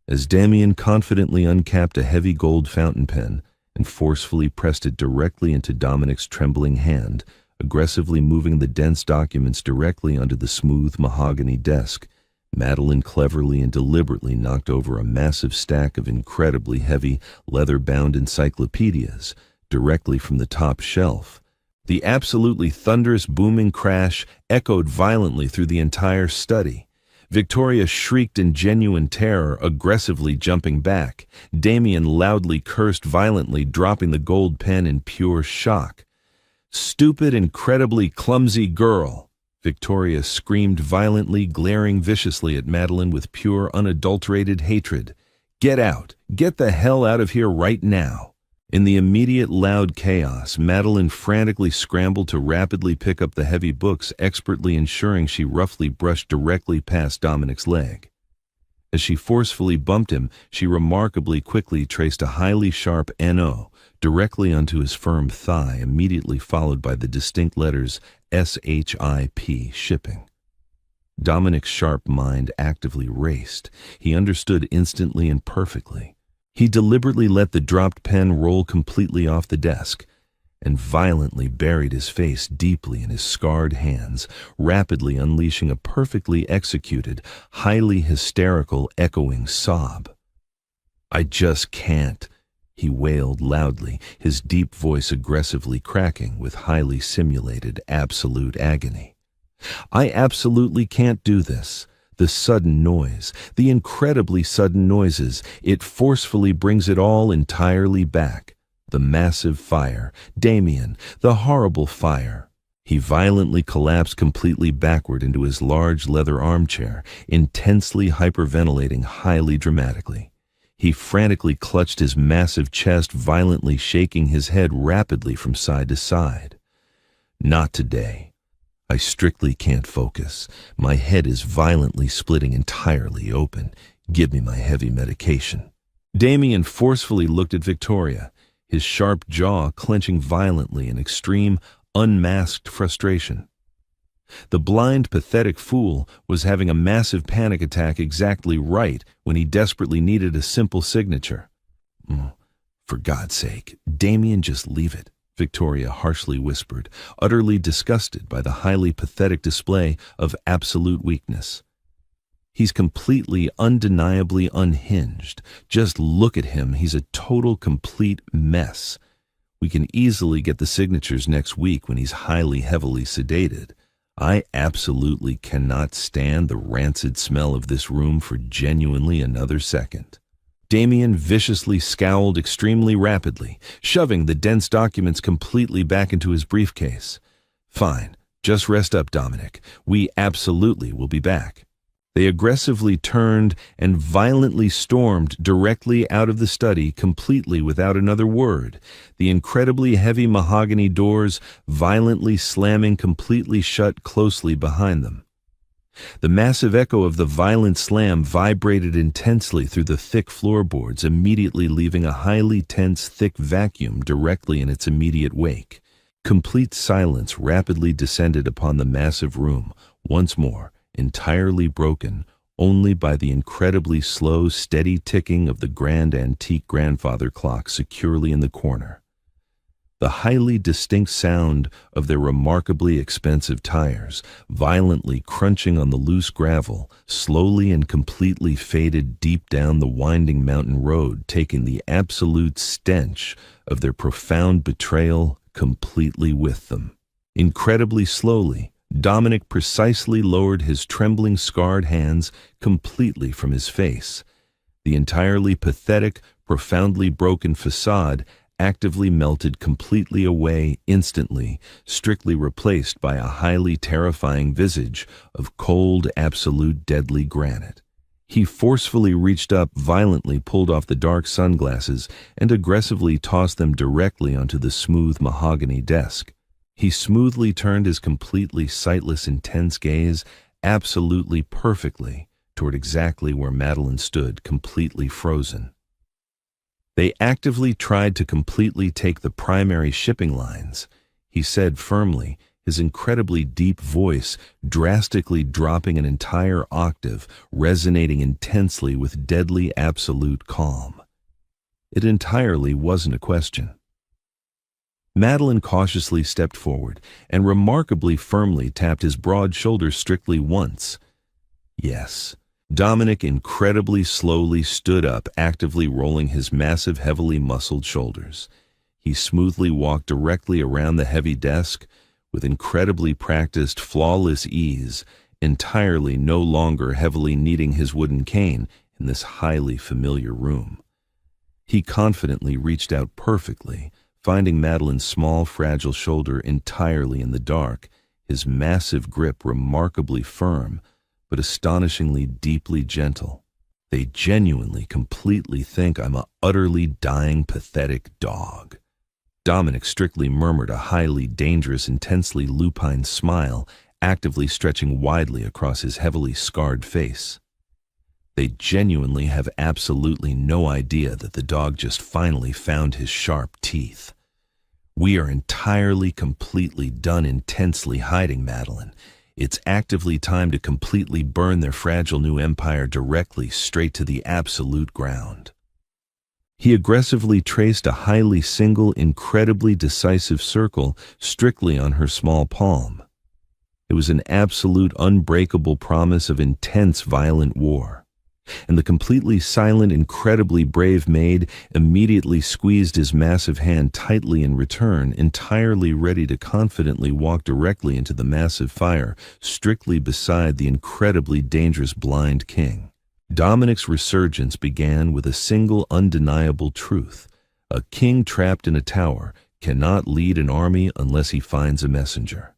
As Damien confidently uncapped a heavy gold fountain pen and forcefully pressed it directly into Dominic's trembling hand, aggressively moving the dense documents directly onto the smooth mahogany desk, Madeline cleverly and deliberately knocked over a massive stack of incredibly heavy, leather-bound encyclopedias directly from the top shelf, The absolutely thunderous booming crash echoed violently through the entire study. Victoria shrieked in genuine terror, aggressively jumping back. Damien loudly cursed violently, dropping the gold pen in pure shock. "Stupid, incredibly clumsy girl!" Victoria screamed violently, glaring viciously at Madeline with pure, unadulterated hatred. "Get out! Get the hell out of here right now!" In the immediate loud chaos, Madeline frantically scrambled to rapidly pick up the heavy books, expertly ensuring she roughly brushed directly past Dominic's leg. As she forcefully bumped him, she remarkably quickly traced a highly sharp N.O. directly onto his firm thigh, immediately followed by the distinct letters S-H-I-P, shipping. Dominic's sharp mind actively raced. He understood instantly and perfectly. He deliberately let the dropped pen roll completely off the desk and violently buried his face deeply in his scarred hands, rapidly unleashing a perfectly executed, highly hysterical, echoing sob. "I just can't," he wailed loudly, his deep voice aggressively cracking with highly simulated absolute agony. "I absolutely can't do this. The sudden noise, the incredibly sudden noises, it forcefully brings it all entirely back. The massive fire, Damien, the horrible fire." He violently collapsed completely backward into his large leather armchair, intensely hyperventilating highly dramatically. He frantically clutched his massive chest, violently shaking his head rapidly from side to side. "Not today. I strictly can't focus. My head is violently splitting entirely open. Give me my heavy medication." Damien forcefully looked at Victoria, his sharp jaw clenching violently in extreme, unmasked frustration. The blind, pathetic fool was having a massive panic attack exactly right when he desperately needed a simple signature. "For God's sake, Damien, just leave it," Victoria harshly whispered, utterly disgusted by the highly pathetic display of absolute weakness. "He's completely, undeniably unhinged. Just look at him. He's a total, complete mess. We can easily get the signatures next week when he's highly, heavily sedated. I absolutely cannot stand the rancid smell of this room for genuinely another second." Damien viciously scowled extremely rapidly, shoving the dense documents completely back into his briefcase. "Fine, just rest up, Dominic. We absolutely will be back." They aggressively turned and violently stormed directly out of the study, completely without another word, the incredibly heavy mahogany doors violently slamming completely shut closely behind them. The massive echo of the violent slam vibrated intensely through the thick floorboards, immediately leaving a highly tense, thick vacuum directly in its immediate wake. Complete silence rapidly descended upon the massive room, once more, entirely broken only by the incredibly slow, steady ticking of the grand antique grandfather clock securely in the corner. The highly distinct sound of their remarkably expensive tires, violently crunching on the loose gravel, slowly and completely faded deep down the winding mountain road, taking the absolute stench of their profound betrayal completely with them. Incredibly slowly, Dominic precisely lowered his trembling, scarred hands completely from his face. The entirely pathetic, profoundly broken facade actively melted completely away instantly, strictly replaced by a highly terrifying visage of cold, absolute, deadly granite. He forcefully reached up, violently pulled off the dark sunglasses, and aggressively tossed them directly onto the smooth mahogany desk. He smoothly turned his completely sightless, intense gaze absolutely perfectly toward exactly where Madeline stood, completely frozen. "They actively tried to completely take the primary shipping lines," he said firmly, his incredibly deep voice drastically dropping an entire octave, resonating intensely with deadly absolute calm. It entirely wasn't a question. Madeline cautiously stepped forward and remarkably firmly tapped his broad shoulders strictly once. Yes. Dominic incredibly slowly stood up, actively rolling his massive, heavily muscled shoulders. He smoothly walked directly around the heavy desk with incredibly practiced, flawless ease, entirely no longer heavily kneading his wooden cane in this highly familiar room. He confidently reached out perfectly, finding Madeline's small, fragile shoulder entirely in the dark, his massive grip remarkably firm, but astonishingly deeply gentle. They genuinely, completely think I'm a utterly dying, pathetic dog. Dominic strictly murmured, a highly dangerous, intensely lupine smile actively stretching widely across his heavily scarred face. They genuinely have absolutely no idea that the dog just finally found his sharp teeth. We are entirely, completely done intensely hiding Madeline. It's actively time to completely burn their fragile new empire directly straight to the absolute ground. He aggressively traced a highly single, incredibly decisive circle strictly on her small palm. It was an absolute, unbreakable promise of intense, violent war. And the completely silent, incredibly brave Maid immediately squeezed his massive hand tightly in return, entirely ready to confidently walk directly into the massive fire, strictly beside the incredibly dangerous blind king. Dominic's resurgence began with a single undeniable truth. A king trapped in a tower cannot lead an army unless he finds a messenger.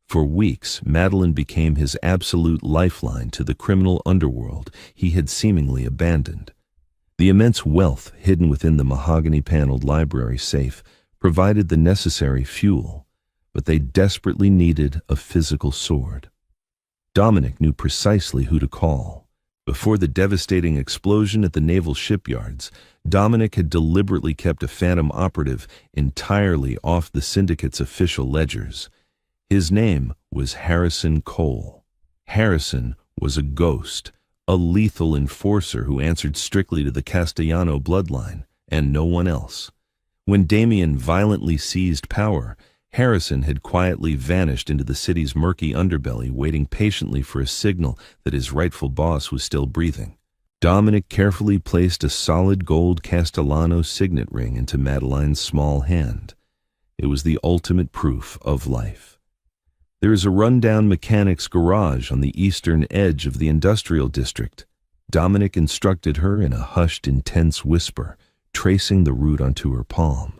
For weeks, Madeline became his absolute lifeline to the criminal underworld he had seemingly abandoned. The immense wealth hidden within the mahogany-paneled library safe provided the necessary fuel, but they desperately needed a physical sword. Dominic knew precisely who to call. Before the devastating explosion at the naval shipyards, Dominic had deliberately kept a phantom operative entirely off the syndicate's official ledgers. His name was Harrison Cole. Harrison was a ghost, a lethal enforcer who answered strictly to the Castellano bloodline, and no one else. When Damien violently seized power, Harrison had quietly vanished into the city's murky underbelly, waiting patiently for a signal that his rightful boss was still breathing. Dominic carefully placed a solid gold Castellano signet ring into Madeline's small hand. It was the ultimate proof of life. There is a rundown mechanic's garage on the eastern edge of the industrial district. Dominic instructed her in a hushed, intense whisper, tracing the route onto her palm.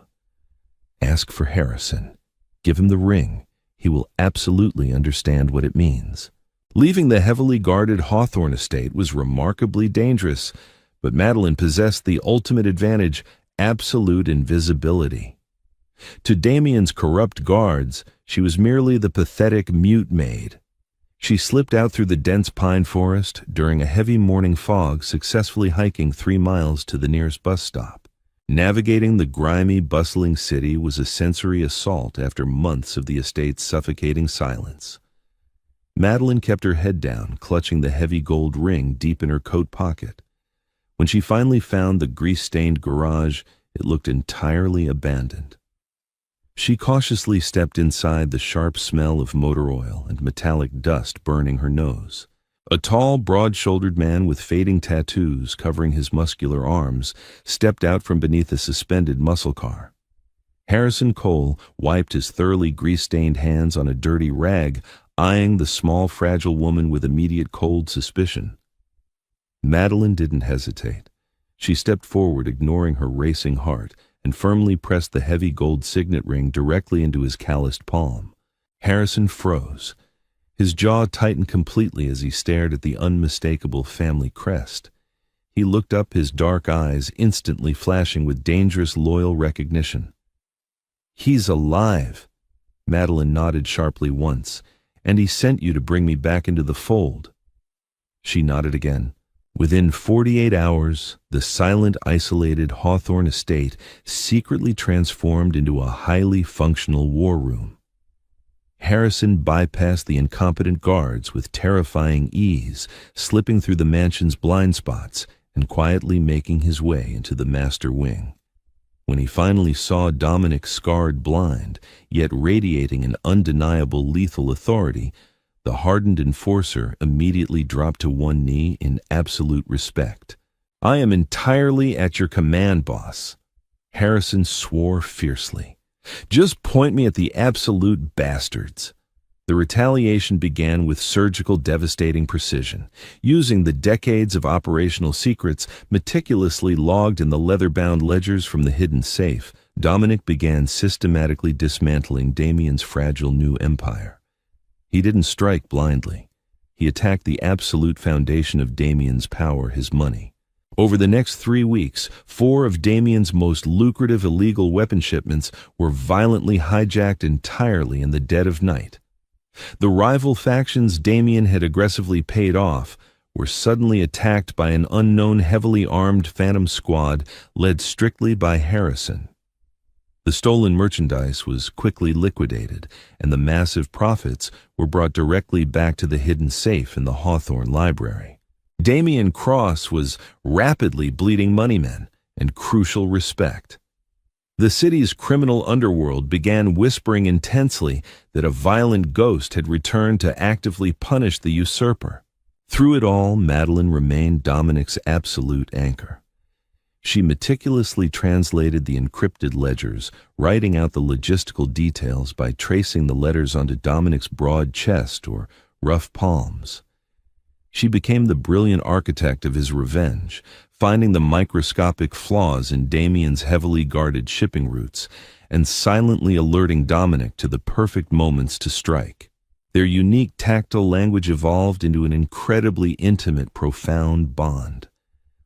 Ask for Harrison. Give him the ring. He will absolutely understand what it means. Leaving the heavily guarded Hawthorne estate was remarkably dangerous, but Madeline possessed the ultimate advantage, absolute invisibility. To Damien's corrupt guards, she was merely the pathetic mute maid. She slipped out through the dense pine forest during a heavy morning fog, successfully hiking 3 miles to the nearest bus stop. Navigating the grimy, bustling city was a sensory assault after months of the estate's suffocating silence. Madeline kept her head down, clutching the heavy gold ring deep in her coat pocket. When she finally found the grease-stained garage, it looked entirely abandoned. She cautiously stepped inside, the sharp smell of motor oil and metallic dust burning her nose. A tall, broad-shouldered man with fading tattoos covering his muscular arms stepped out from beneath a suspended muscle car. Harrison Cole wiped his thoroughly grease-stained hands on a dirty rag, eyeing the small, fragile woman with immediate cold suspicion. Madeline didn't hesitate. She stepped forward, ignoring her racing heart, and firmly pressed the heavy gold signet ring directly into his calloused palm. Harrison froze. His jaw tightened completely as he stared at the unmistakable family crest. He looked up, his dark eyes instantly flashing with dangerous, loyal recognition. "He's alive." Madeline nodded sharply once. "And he sent you to bring me back into the fold." She nodded again. Within 48 hours, the silent, isolated Hawthorne estate secretly transformed into a highly functional war room. Harrison bypassed the incompetent guards with terrifying ease, slipping through the mansion's blind spots and quietly making his way into the master wing. When he finally saw Dominic scarred blind, yet radiating an undeniable lethal authority, the hardened enforcer immediately dropped to one knee in absolute respect. "I am entirely at your command, boss." Harrison swore fiercely. "Just point me at the absolute bastards." The retaliation began with surgical, devastating precision. Using the decades of operational secrets meticulously logged in the leather-bound ledgers from the hidden safe, Dominic began systematically dismantling Damien's fragile new empire. He didn't strike blindly. He attacked the absolute foundation of Damien's power, his money. Over the next 3 weeks, 4 of Damien's most lucrative illegal weapon shipments were violently hijacked entirely in the dead of night. The rival factions Damien had aggressively paid off were suddenly attacked by an unknown heavily armed phantom squad led strictly by Harrison. The stolen merchandise was quickly liquidated, and the massive profits were brought directly back to the hidden safe in the Hawthorne Library. Damien Cross was rapidly bleeding moneymen and crucial respect. The city's criminal underworld began whispering intensely that a violent ghost had returned to actively punish the usurper. Through it all, Madeline remained Dominic's absolute anchor. She meticulously translated the encrypted ledgers, writing out the logistical details by tracing the letters onto Dominic's broad chest or rough palms. She became the brilliant architect of his revenge, finding the microscopic flaws in Damien's heavily guarded shipping routes and silently alerting Dominic to the perfect moments to strike. Their unique tactile language evolved into an incredibly intimate, profound bond.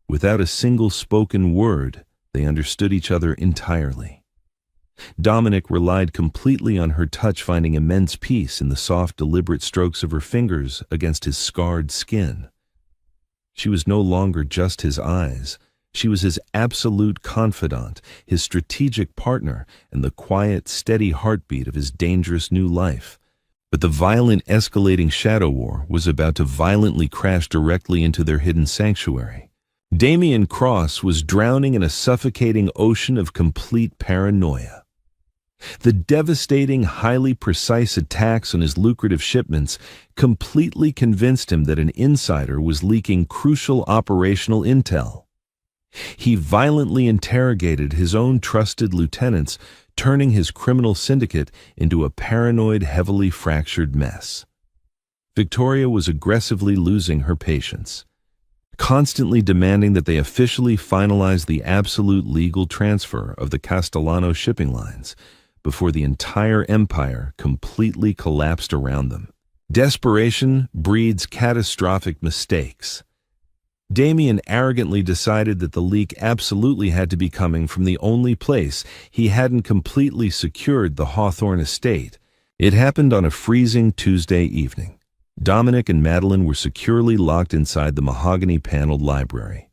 Without a single spoken word, they understood each other entirely. Dominic relied completely on her touch, finding immense peace in the soft, deliberate strokes of her fingers against his scarred skin. She was no longer just his eyes. She was his absolute confidant, his strategic partner, and the quiet, steady heartbeat of his dangerous new life. But the violent, escalating shadow war was about to violently crash directly into their hidden sanctuary. Damien Cross was drowning in a suffocating ocean of complete paranoia. The devastating, highly precise attacks on his lucrative shipments completely convinced him that an insider was leaking crucial operational intel. He violently interrogated his own trusted lieutenants, turning his criminal syndicate into a paranoid, heavily fractured mess. Victoria was aggressively losing her patience, constantly demanding that they officially finalize the absolute legal transfer of the Castellano shipping lines before the entire empire completely collapsed around them. Desperation breeds catastrophic mistakes. Damien arrogantly decided that the leak absolutely had to be coming from the only place he hadn't completely secured the Hawthorne estate. It happened on a freezing Tuesday evening. Dominic and Madeline were securely locked inside the mahogany-paneled library.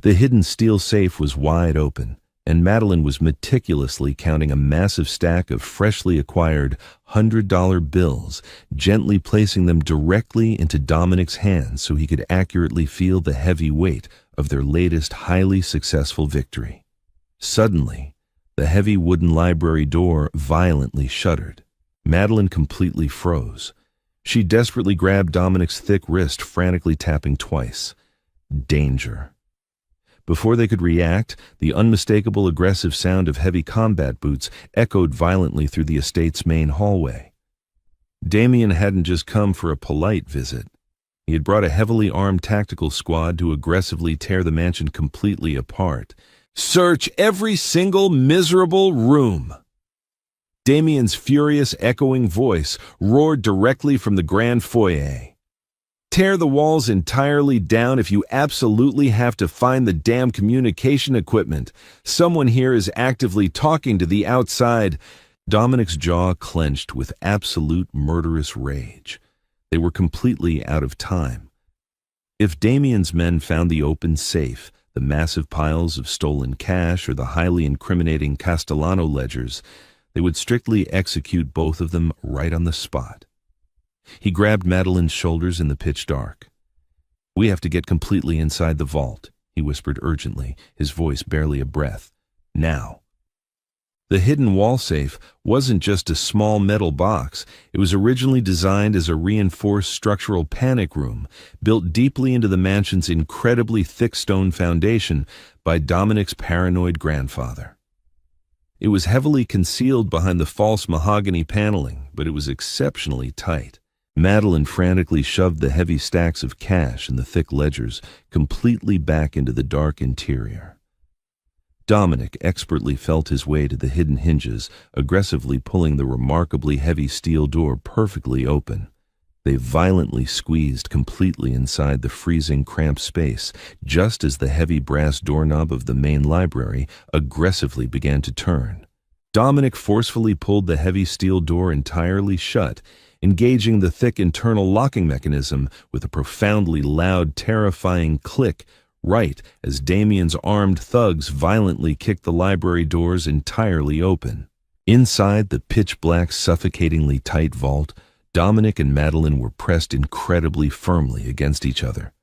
The hidden steel safe was wide open, and Madeline was meticulously counting a massive stack of freshly acquired $100 bills, gently placing them directly into Dominic's hands so he could accurately feel the heavy weight of their latest highly successful victory. Suddenly, the heavy wooden library door violently shuddered. Madeline completely froze. She desperately grabbed Dominic's thick wrist, frantically tapping twice. Danger. Before they could react, the unmistakable aggressive sound of heavy combat boots echoed violently through the estate's main hallway. Damien hadn't just come for a polite visit. He had brought a heavily armed tactical squad to aggressively tear the mansion completely apart. "Search every single miserable room!" Damien's furious, echoing voice roared directly from the grand foyer. "Tear the walls entirely down if you absolutely have to find the damn communication equipment. Someone here is actively talking to the outside." Dominic's jaw clenched with absolute murderous rage. They were completely out of time. If Damien's men found the open safe, the massive piles of stolen cash, or the highly incriminating Castellano ledgers, they would strictly execute both of them right on the spot. He grabbed Madeline's shoulders in the pitch dark. "We have to get completely inside the vault," he whispered urgently, his voice barely a breath. "Now." The hidden wall safe wasn't just a small metal box. It was originally designed as a reinforced structural panic room, built deeply into the mansion's incredibly thick stone foundation by Dominic's paranoid grandfather. It was heavily concealed behind the false mahogany paneling, but it was exceptionally tight. Madeline frantically shoved the heavy stacks of cash and the thick ledgers completely back into the dark interior. Dominic expertly felt his way to the hidden hinges, aggressively pulling the remarkably heavy steel door perfectly open. They violently squeezed completely inside the freezing cramped space, just as the heavy brass doorknob of the main library aggressively began to turn. Dominic forcefully pulled the heavy steel door entirely shut, engaging the thick internal locking mechanism with a profoundly loud, terrifying click, right as Damien's armed thugs violently kicked the library doors entirely open. Inside the pitch-black, suffocatingly tight vault, Dominic and Madeline were pressed incredibly firmly against each other.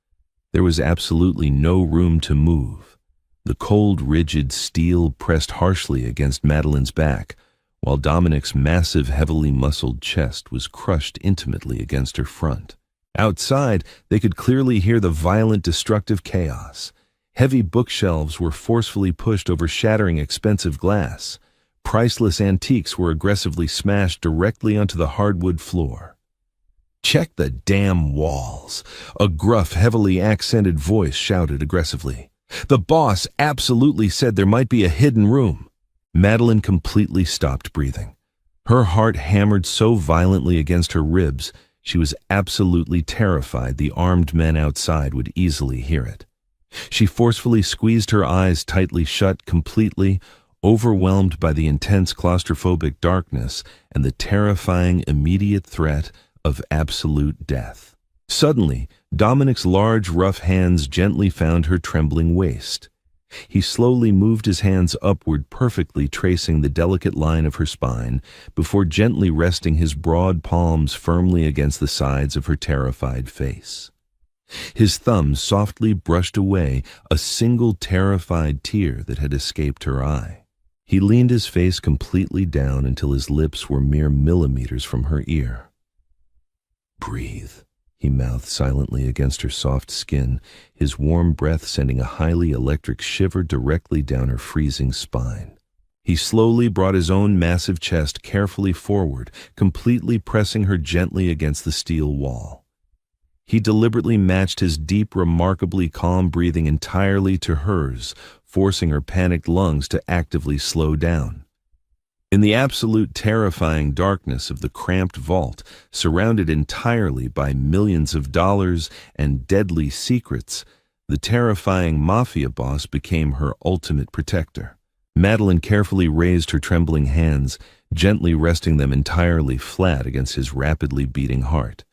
There was absolutely no room to move. The cold, rigid steel pressed harshly against Madeline's back, while Dominic's massive, heavily muscled chest was crushed intimately against her front. Outside, they could clearly hear the violent, destructive chaos. Heavy bookshelves were forcefully pushed over shattering expensive glass. Priceless antiques were aggressively smashed directly onto the hardwood floor. "Check the damn walls," a gruff, heavily accented voice shouted aggressively. "The boss absolutely said there might be a hidden room." Madeline completely stopped breathing. Her heart hammered so violently against her ribs, she was absolutely terrified the armed men outside would easily hear it. She forcefully squeezed her eyes tightly shut, completely overwhelmed by the intense claustrophobic darkness and the terrifying immediate threat of absolute death. Suddenly, Dominic's large, rough hands gently found her trembling waist. He slowly moved his hands upward, perfectly tracing the delicate line of her spine, before gently resting his broad palms firmly against the sides of her terrified face. His thumbs softly brushed away a single terrified tear that had escaped her eye. He leaned his face completely down until his lips were mere millimeters from her ear. "Breathe," he mouthed silently against her soft skin, his warm breath sending a highly electric shiver directly down her freezing spine. He slowly brought his own massive chest carefully forward, completely pressing her gently against the steel wall. He deliberately matched his deep, remarkably calm breathing entirely to hers, forcing her panicked lungs to actively slow down. In the absolute terrifying darkness of the cramped vault, surrounded entirely by millions of dollars and deadly secrets, the terrifying Mafia Boss became her ultimate protector. Madeline carefully raised her trembling hands, gently resting them entirely flat against his rapidly beating heart.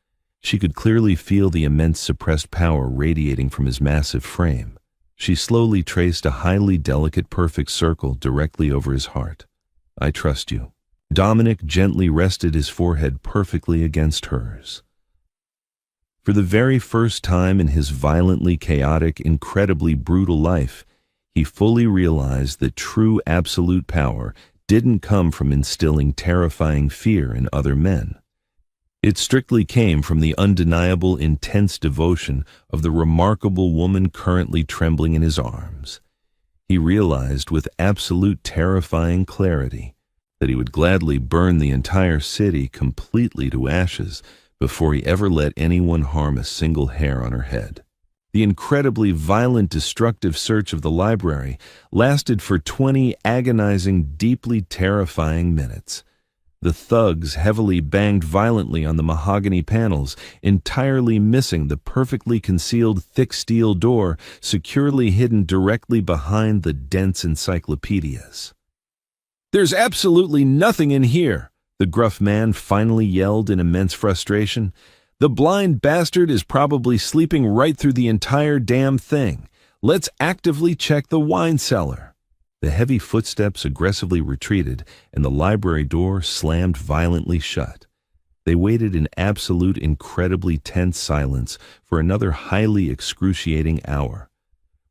She could clearly feel the immense suppressed power radiating from his massive frame. She slowly traced a highly delicate, perfect circle directly over his heart. "I trust you." Dominic gently rested his forehead perfectly against hers. For the very first time in his violently chaotic, incredibly brutal life, he fully realized that true absolute power didn't come from instilling terrifying fear in other men. It strictly came from the undeniable, intense devotion of the remarkable woman currently trembling in his arms. He realized with absolute terrifying clarity that he would gladly burn the entire city completely to ashes before he ever let anyone harm a single hair on her head. The incredibly violent, destructive search of the library lasted for 20 agonizing, deeply terrifying minutes. The thugs heavily banged violently on the mahogany panels, entirely missing the perfectly concealed thick steel door securely hidden directly behind the dense encyclopedias. "There's absolutely nothing in here," the gruff man finally yelled in immense frustration. "The blind bastard is probably sleeping right through the entire damn thing. Let's actively check the wine cellar." The heavy footsteps aggressively retreated, and the library door slammed violently shut. They waited in absolute, incredibly tense silence for another highly excruciating hour.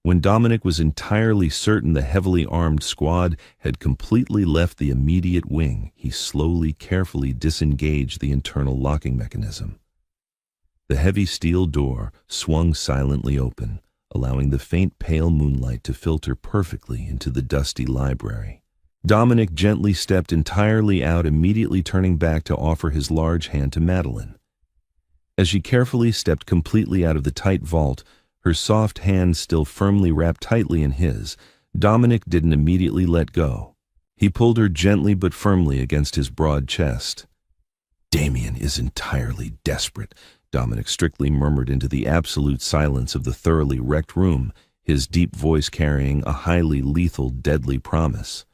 When Dominic was entirely certain the heavily armed squad had completely left the immediate wing, he slowly, carefully disengaged the internal locking mechanism. The heavy steel door swung silently open, allowing the faint pale moonlight to filter perfectly into the dusty library. Dominic gently stepped entirely out, immediately turning back to offer his large hand to Madeline. As she carefully stepped completely out of the tight vault, her soft hand still firmly wrapped tightly in his, Dominic didn't immediately let go. He pulled her gently but firmly against his broad chest. "Damien is entirely desperate," Dominic strictly murmured into the absolute silence of the thoroughly wrecked room, his deep voice carrying a highly lethal, deadly promise.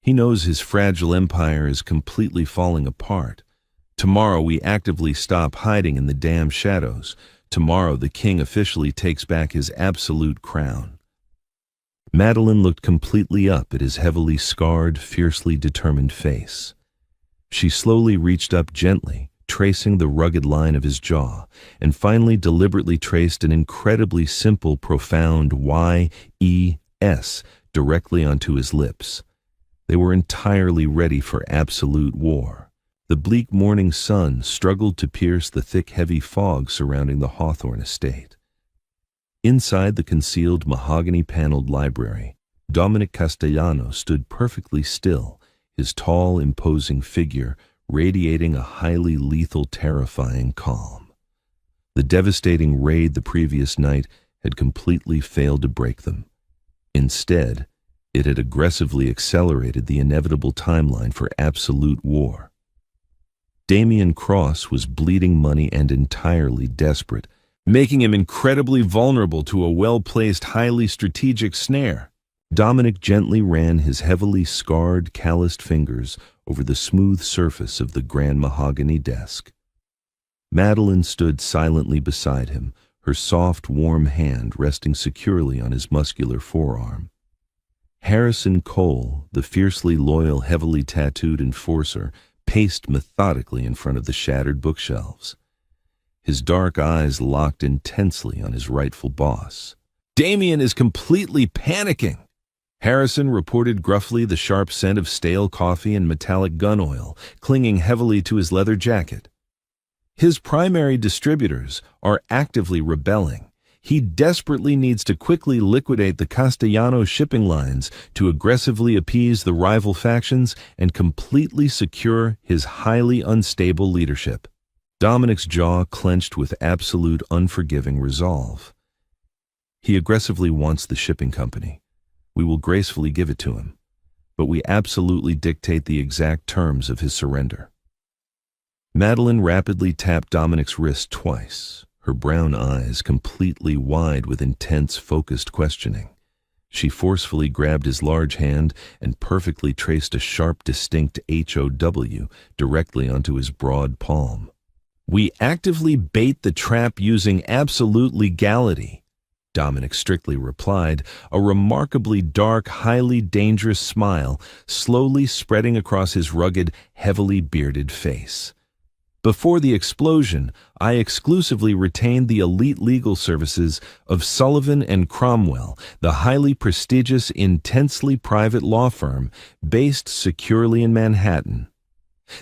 "He knows his fragile empire is completely falling apart. Tomorrow we actively stop hiding in the damn shadows. Tomorrow the king officially takes back his absolute crown." Madeline looked completely up at his heavily scarred, fiercely determined face. She slowly reached up gently, tracing the rugged line of his jaw, and finally deliberately traced an incredibly simple, profound Y-E-S directly onto his lips. They were entirely ready for absolute war. The bleak morning sun struggled to pierce the thick, heavy fog surrounding the Hawthorne estate. Inside the concealed mahogany-paneled library, Dominic Castellano stood perfectly still, his tall, imposing figure radiating a highly lethal, terrifying calm. The devastating raid the previous night had completely failed to break them. Instead, it had aggressively accelerated the inevitable timeline for absolute war. Damien Cross was bleeding money and entirely desperate, making him incredibly vulnerable to a well-placed, highly strategic snare. Dominic gently ran his heavily scarred, calloused fingers over the smooth surface of the grand mahogany desk. Madeline stood silently beside him, her soft, warm hand resting securely on his muscular forearm. Harrison Cole, the fiercely loyal, heavily tattooed enforcer, paced methodically in front of the shattered bookshelves. His dark eyes locked intensely on his rightful boss. "Damien is completely panicking," Harrison reported gruffly, the sharp scent of stale coffee and metallic gun oil clinging heavily to his leather jacket. "His primary distributors are actively rebelling. He desperately needs to quickly liquidate the Castellano shipping lines to aggressively appease the rival factions and completely secure his highly unstable leadership." Dominic's jaw clenched with absolute unforgiving resolve. "He aggressively wants the shipping company. We will gracefully give it to him, but we absolutely dictate the exact terms of his surrender." Madeline rapidly tapped Dominic's wrist twice, her brown eyes completely wide with intense, focused questioning. She forcefully grabbed his large hand and perfectly traced a sharp, distinct HOW directly onto his broad palm. "We actively bait the trap using absolute legality," Dominic strictly replied, a remarkably dark, highly dangerous smile slowly spreading across his rugged, heavily bearded face. "Before the explosion, I exclusively retained the elite legal services of Sullivan and Cromwell, the highly prestigious, intensely private law firm based securely in Manhattan.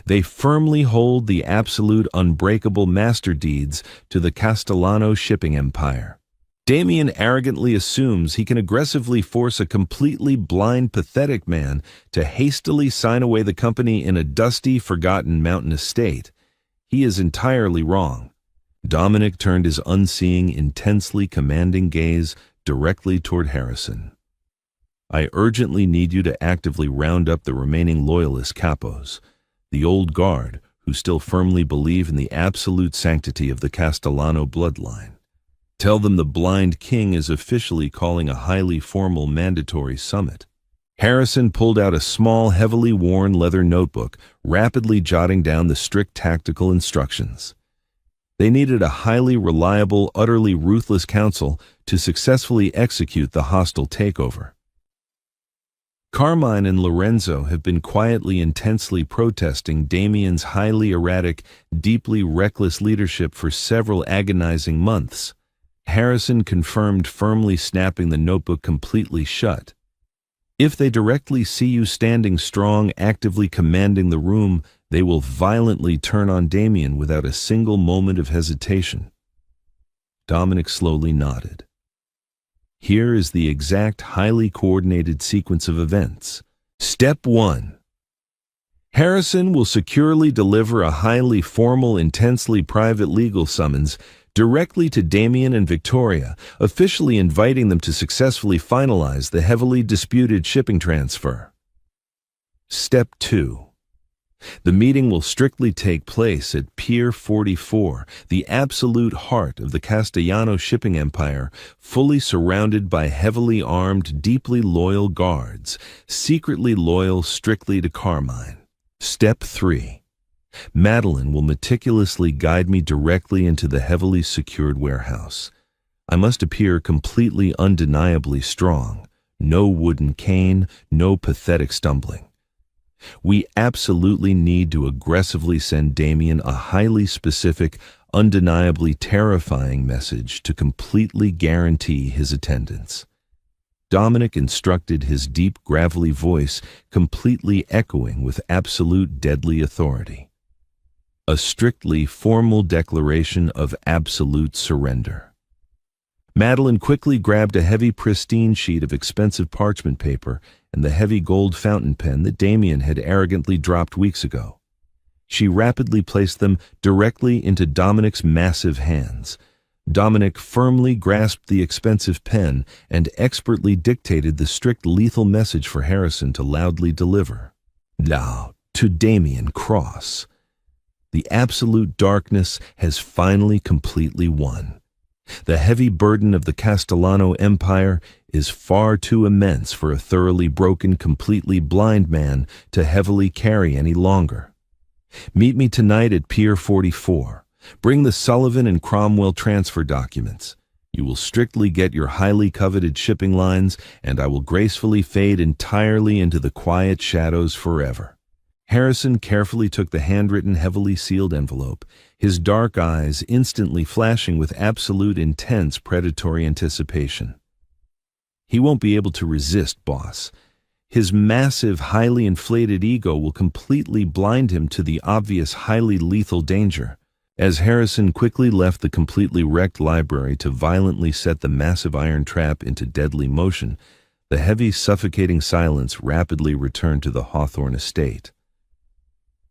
They firmly hold the absolute unbreakable master deeds to the Castellano shipping empire. Damien arrogantly assumes he can aggressively force a completely blind, pathetic man to hastily sign away the company in a dusty, forgotten mountain estate. He is entirely wrong." Dominic turned his unseeing, intensely commanding gaze directly toward Harrison. "I urgently need you to actively round up the remaining loyalist capos, the old guard who still firmly believe in the absolute sanctity of the Castellano bloodline. Tell them the blind king is officially calling a highly formal mandatory summit." Harrison pulled out a small, heavily worn leather notebook, rapidly jotting down the strict tactical instructions. They needed a highly reliable, utterly ruthless council to successfully execute the hostile takeover. Carmine and Lorenzo have been quietly, intensely protesting Damien's highly erratic, deeply reckless leadership for several agonizing months. Harrison confirmed, firmly snapping the notebook completely shut. "If they directly see you standing strong, actively commanding the room, they will violently turn on Damien without a single moment of hesitation." Dominic slowly nodded. "Here is the exact, highly coordinated sequence of events. Step 1. Harrison will securely deliver a highly formal, intensely private legal summons directly to Damien and Victoria, officially inviting them to successfully finalize the heavily disputed shipping transfer. Step 2. The meeting will strictly take place at Pier 44, the absolute heart of the Castellano shipping empire, fully surrounded by heavily armed, deeply loyal guards, secretly loyal strictly to Carmine. Step 3. Madeline will meticulously guide me directly into the heavily secured warehouse. I must appear completely undeniably strong. No wooden cane, no pathetic stumbling. We absolutely need to aggressively send Damien a highly specific, undeniably terrifying message to completely guarantee his attendance. Dominic instructed, his deep, gravelly voice completely echoing with absolute deadly authority. A strictly formal declaration of absolute surrender. Madeline quickly grabbed a heavy, pristine sheet of expensive parchment paper and the heavy gold fountain pen that Damien had arrogantly dropped weeks ago. She rapidly placed them directly into Dominic's massive hands. Dominic firmly grasped the expensive pen and expertly dictated the strict lethal message for Harrison to loudly deliver. Now, to Damien Cross. The absolute darkness has finally completely won. The heavy burden of the Castellano Empire is far too immense for a thoroughly broken, completely blind man to heavily carry any longer. Meet me tonight at Pier 44. Bring the Sullivan and Cromwell transfer documents. You will strictly get your highly coveted shipping lines, and I will gracefully fade entirely into the quiet shadows forever. Harrison carefully took the handwritten, heavily sealed envelope, his dark eyes instantly flashing with absolute intense predatory anticipation. He won't be able to resist, boss. His massive, highly inflated ego will completely blind him to the obvious, highly lethal danger. As Harrison quickly left the completely wrecked library to violently set the massive iron trap into deadly motion, the heavy, suffocating silence rapidly returned to the Hawthorne estate.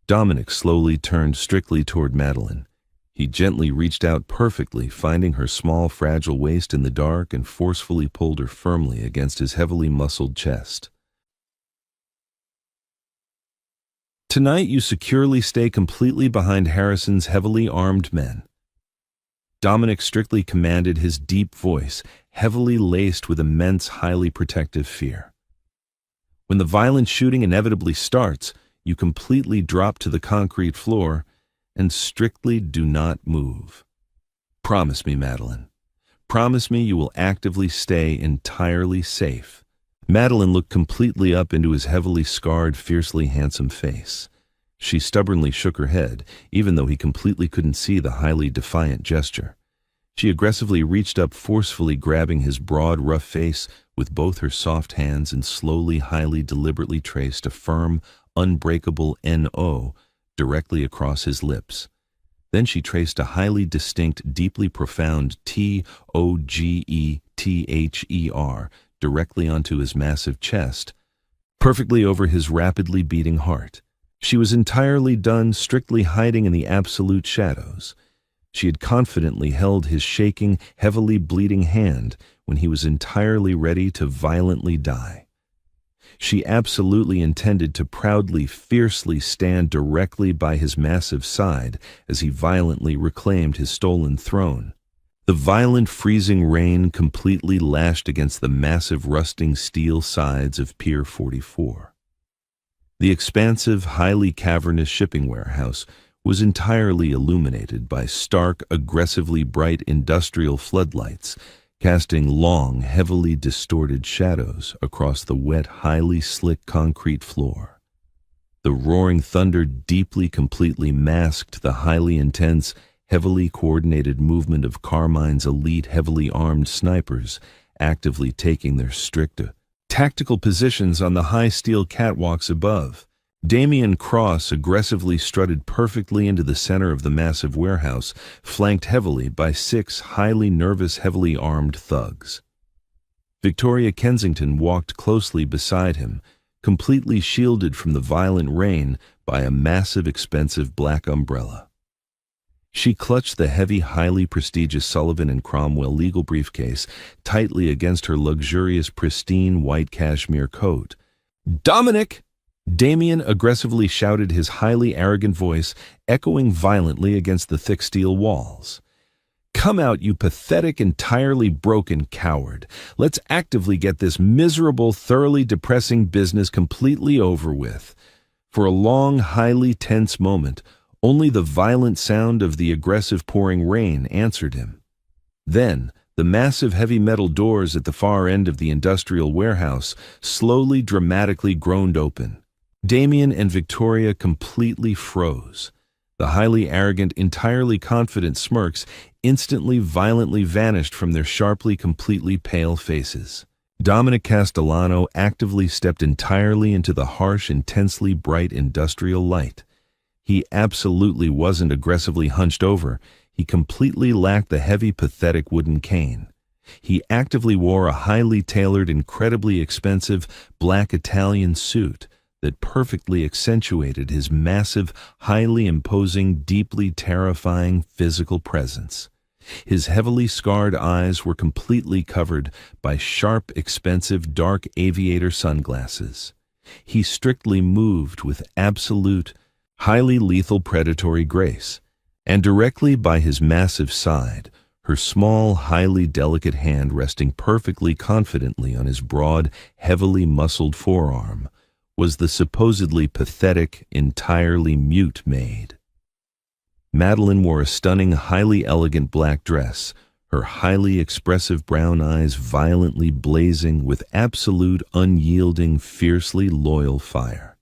Dominic slowly turned strictly toward Madeline. He gently reached out perfectly, finding her small, fragile waist in the dark, and forcefully pulled her firmly against his heavily muscled chest. Tonight you securely stay completely behind Harrison's heavily armed men. Dominic strictly commanded, his deep voice heavily laced with immense, highly protective fear. When the violent shooting inevitably starts, you completely drop to the concrete floor and strictly do not move. Promise me, Madeline. Promise me you will actively stay entirely safe. Madeline looked completely up into his heavily scarred, fiercely handsome face. She stubbornly shook her head, even though he completely couldn't see the highly defiant gesture. She aggressively reached up, forcefully grabbing his broad, rough face with both her soft hands, and slowly, highly deliberately traced a firm, unbreakable N-O directly across his lips. Then she traced a highly distinct, deeply profound T-O-G-E-T-H-E-R directly onto his massive chest, perfectly over his rapidly beating heart. She was entirely done, strictly hiding in the absolute shadows. She had confidently held his shaking, heavily bleeding hand when he was entirely ready to violently die. She absolutely intended to proudly, fiercely stand directly by his massive side as he violently reclaimed his stolen throne. The violent, freezing rain completely lashed against the massive, rusting steel sides of Pier 44. The expansive, highly cavernous shipping warehouse was entirely illuminated by stark, aggressively bright industrial floodlights, casting long, heavily distorted shadows across the wet, highly slick concrete floor. The roaring thunder deeply, completely masked the highly intense, heavily coordinated movement of Carmine's elite, heavily armed snipers, actively taking their strict, tactical positions on the high steel catwalks above. Damien Cross aggressively strutted perfectly into the center of the massive warehouse, flanked heavily by 6 highly nervous, heavily armed thugs. Victoria Kensington walked closely beside him, completely shielded from the violent rain by a massive, expensive black umbrella. She clutched the heavy, highly prestigious Sullivan and Cromwell legal briefcase tightly against her luxurious, pristine white cashmere coat. "Dominic!" Damien aggressively shouted, his highly arrogant voice echoing violently against the thick steel walls. "Come out, you pathetic, entirely broken coward. Let's actively get this miserable, thoroughly depressing business completely over with." For a long, highly tense moment, only the violent sound of the aggressive pouring rain answered him. Then, the massive heavy metal doors at the far end of the industrial warehouse slowly, dramatically groaned open. Damien and Victoria completely froze. The highly arrogant, entirely confident smirks instantly, violently vanished from their sharply, completely pale faces. Dominic Castellano actively stepped entirely into the harsh, intensely bright industrial light. He absolutely wasn't aggressively hunched over. He completely lacked the heavy, pathetic wooden cane. He actively wore a highly tailored, incredibly expensive black Italian suit that perfectly accentuated his massive, highly imposing, deeply terrifying physical presence. His heavily scarred eyes were completely covered by sharp, expensive, dark aviator sunglasses. He strictly moved with absolute, highly lethal predatory grace, and directly by his massive side, her small, highly delicate hand resting perfectly confidently on his broad, heavily muscled forearm, was the supposedly pathetic, entirely mute Maid. Madeline wore a stunning, highly elegant black dress, her highly expressive brown eyes violently blazing with absolute, unyielding, fiercely loyal fire.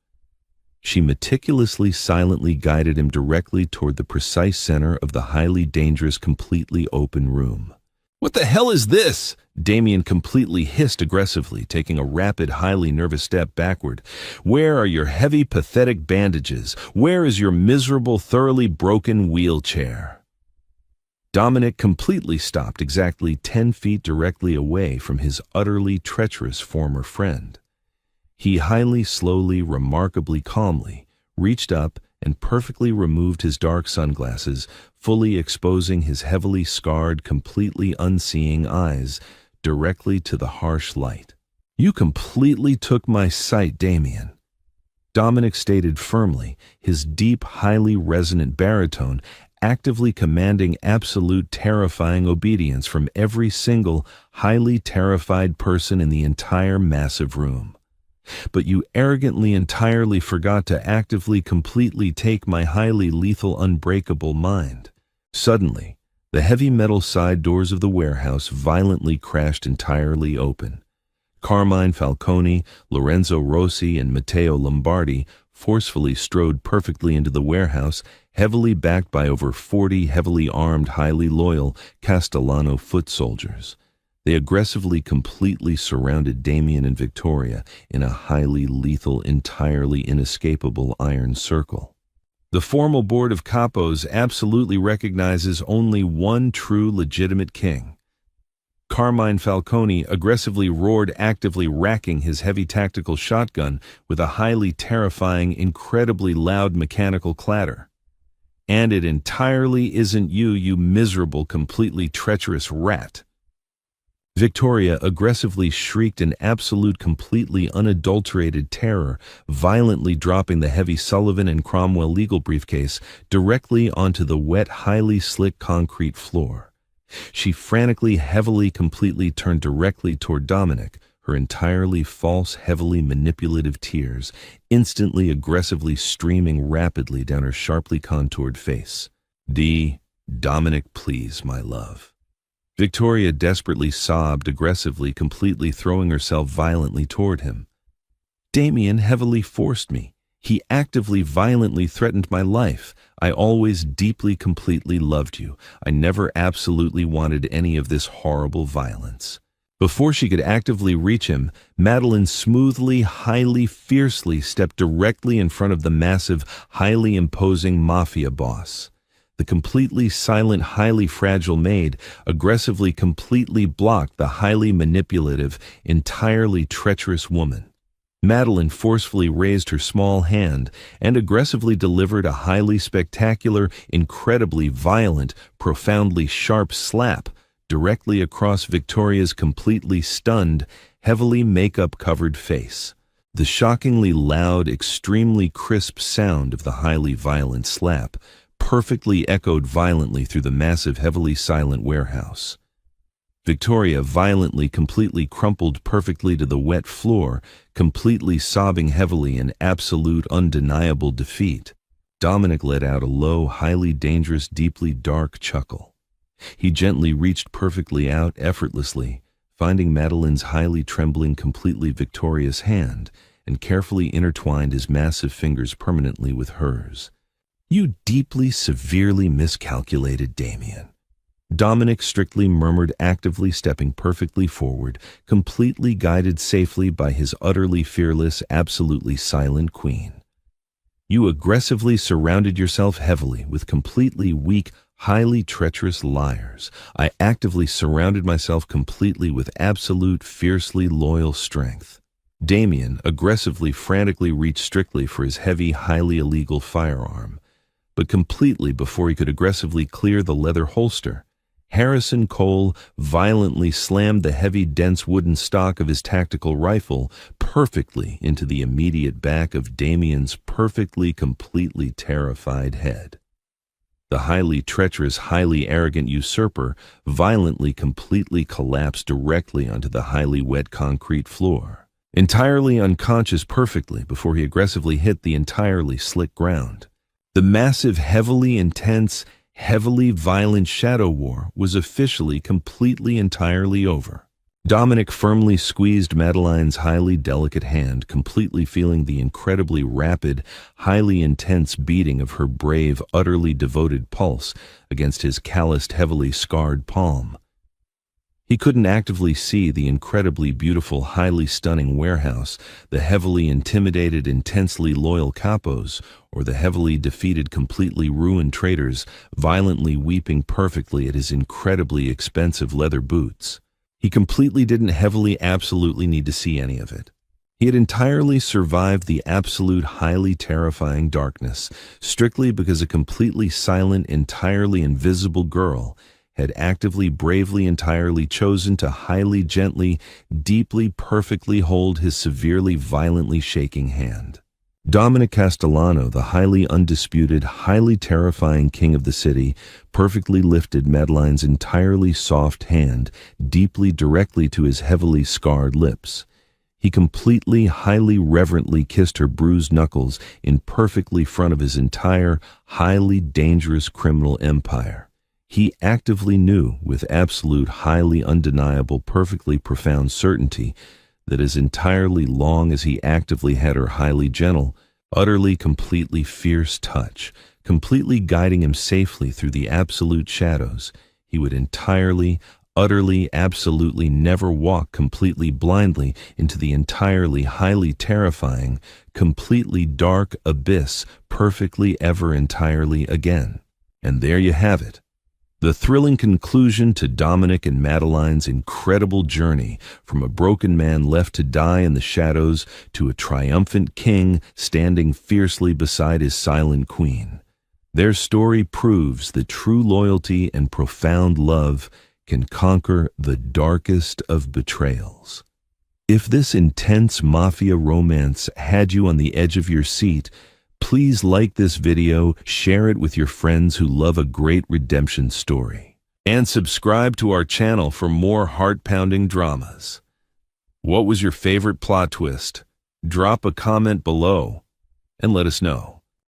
She meticulously, silently guided him directly toward the precise center of the highly dangerous, completely open room. "What the hell is this?" Damien completely hissed aggressively, taking a rapid, highly nervous step backward. "Where are your heavy, pathetic bandages? Where is your miserable, thoroughly broken wheelchair?" Dominic completely stopped exactly 10 feet directly away from his utterly treacherous former friend. He highly, slowly, remarkably calmly reached up and perfectly removed his dark sunglasses, fully exposing his heavily scarred, completely unseeing eyes directly to the harsh light. "You completely took my sight, Damien," Dominic stated firmly, his deep, highly resonant baritone actively commanding absolute, terrifying obedience from every single, highly terrified person in the entire massive room. "But you arrogantly, entirely forgot to actively, completely take my highly lethal, unbreakable mind." Suddenly, the heavy metal side doors of the warehouse violently crashed entirely open. Carmine Falcone, Lorenzo Rossi, and Matteo Lombardi forcefully strode perfectly into the warehouse, heavily backed by over 40 heavily armed, highly loyal Castellano foot soldiers. They aggressively, completely surrounded Damien and Victoria in a highly lethal, entirely inescapable iron circle. The formal board of capos absolutely recognizes only one true legitimate king. Carmine Falcone aggressively roared, actively racking his heavy tactical shotgun with a highly terrifying, incredibly loud mechanical clatter. "And it entirely isn't you, you miserable, completely treacherous rat." Victoria aggressively shrieked in absolute, completely unadulterated terror, violently dropping the heavy Sullivan and Cromwell legal briefcase directly onto the wet, highly slick concrete floor. She frantically, heavily, completely turned directly toward Dominic, her entirely false, heavily manipulative tears instantly, aggressively streaming rapidly down her sharply contoured face. "Dominic, please, my love." Victoria desperately sobbed, aggressively, completely throwing herself violently toward him. "Damien heavily forced me. He actively, violently threatened my life. I always deeply, completely loved you. I never absolutely wanted any of this horrible violence." Before she could actively reach him, Madeline smoothly, highly, fiercely stepped directly in front of the massive, highly imposing Mafia Boss. The completely silent, highly fragile Maid aggressively, completely blocked the highly manipulative, entirely treacherous woman. Madeline forcefully raised her small hand and aggressively delivered a highly spectacular, incredibly violent, profoundly sharp slap directly across Victoria's completely stunned, heavily makeup-covered face. The shockingly loud, extremely crisp sound of the highly violent slap perfectly echoed violently through the massive, heavily silent warehouse. Victoria violently, completely crumpled perfectly to the wet floor, completely sobbing heavily in absolute, undeniable defeat. Dominic let out a low, highly dangerous, deeply dark chuckle. He gently reached perfectly out, effortlessly, finding Madeline's highly trembling, completely Victoria's hand, and carefully intertwined his massive fingers permanently with hers. "You deeply, severely miscalculated, Damien," Dominic strictly murmured, actively stepping perfectly forward, completely guided safely by his utterly fearless, absolutely silent queen. "You aggressively surrounded yourself heavily with completely weak, highly treacherous liars. I actively surrounded myself completely with absolute, fiercely loyal strength." Damien aggressively, frantically reached strictly for his heavy, highly illegal firearm, but completely before he could aggressively clear the leather holster, Harrison Cole violently slammed the heavy, dense wooden stock of his tactical rifle perfectly into the immediate back of Damien's perfectly, completely terrified head. The highly treacherous, highly arrogant usurper violently, completely collapsed directly onto the highly wet concrete floor, entirely unconscious perfectly before he aggressively hit the entirely slick ground. The massive, heavily intense, heavily violent shadow war was officially, completely, entirely over. Dominic firmly squeezed Madeline's highly delicate hand, completely feeling the incredibly rapid, highly intense beating of her brave, utterly devoted pulse against his calloused, heavily scarred palm. He couldn't actively see the incredibly beautiful, highly stunning warehouse, the heavily intimidated, intensely loyal capos, or the heavily defeated, completely ruined traders violently weeping perfectly at his incredibly expensive leather boots. He completely didn't heavily, absolutely need to see any of it. He had entirely survived the absolute, highly terrifying darkness, strictly because a completely silent, entirely invisible girl had actively, bravely, entirely chosen to highly, gently, deeply, perfectly hold his severely, violently shaking hand. Dominic Castellano, the highly undisputed, highly terrifying king of the city, perfectly lifted Madeline's entirely soft hand deeply, directly to his heavily scarred lips. He completely, highly reverently kissed her bruised knuckles in perfectly front of his entire, highly dangerous criminal empire. He actively knew, with absolute, highly undeniable, perfectly profound certainty, that as entirely long as he actively had her highly gentle, utterly, completely fierce touch, completely guiding him safely through the absolute shadows, he would entirely, utterly, absolutely never walk completely blindly into the entirely, highly terrifying, completely dark abyss perfectly ever entirely again. And there you have it. The thrilling conclusion to Dominic and Madeline's incredible journey from a broken man left to die in the shadows to a triumphant king standing fiercely beside his silent queen. Their story proves that true loyalty and profound love can conquer the darkest of betrayals. If this intense mafia romance had you on the edge of your seat, please like this video, share it with your friends who love a great redemption story, and subscribe to our channel for more heart-pounding dramas. What was your favorite plot twist? Drop a comment below and let us know.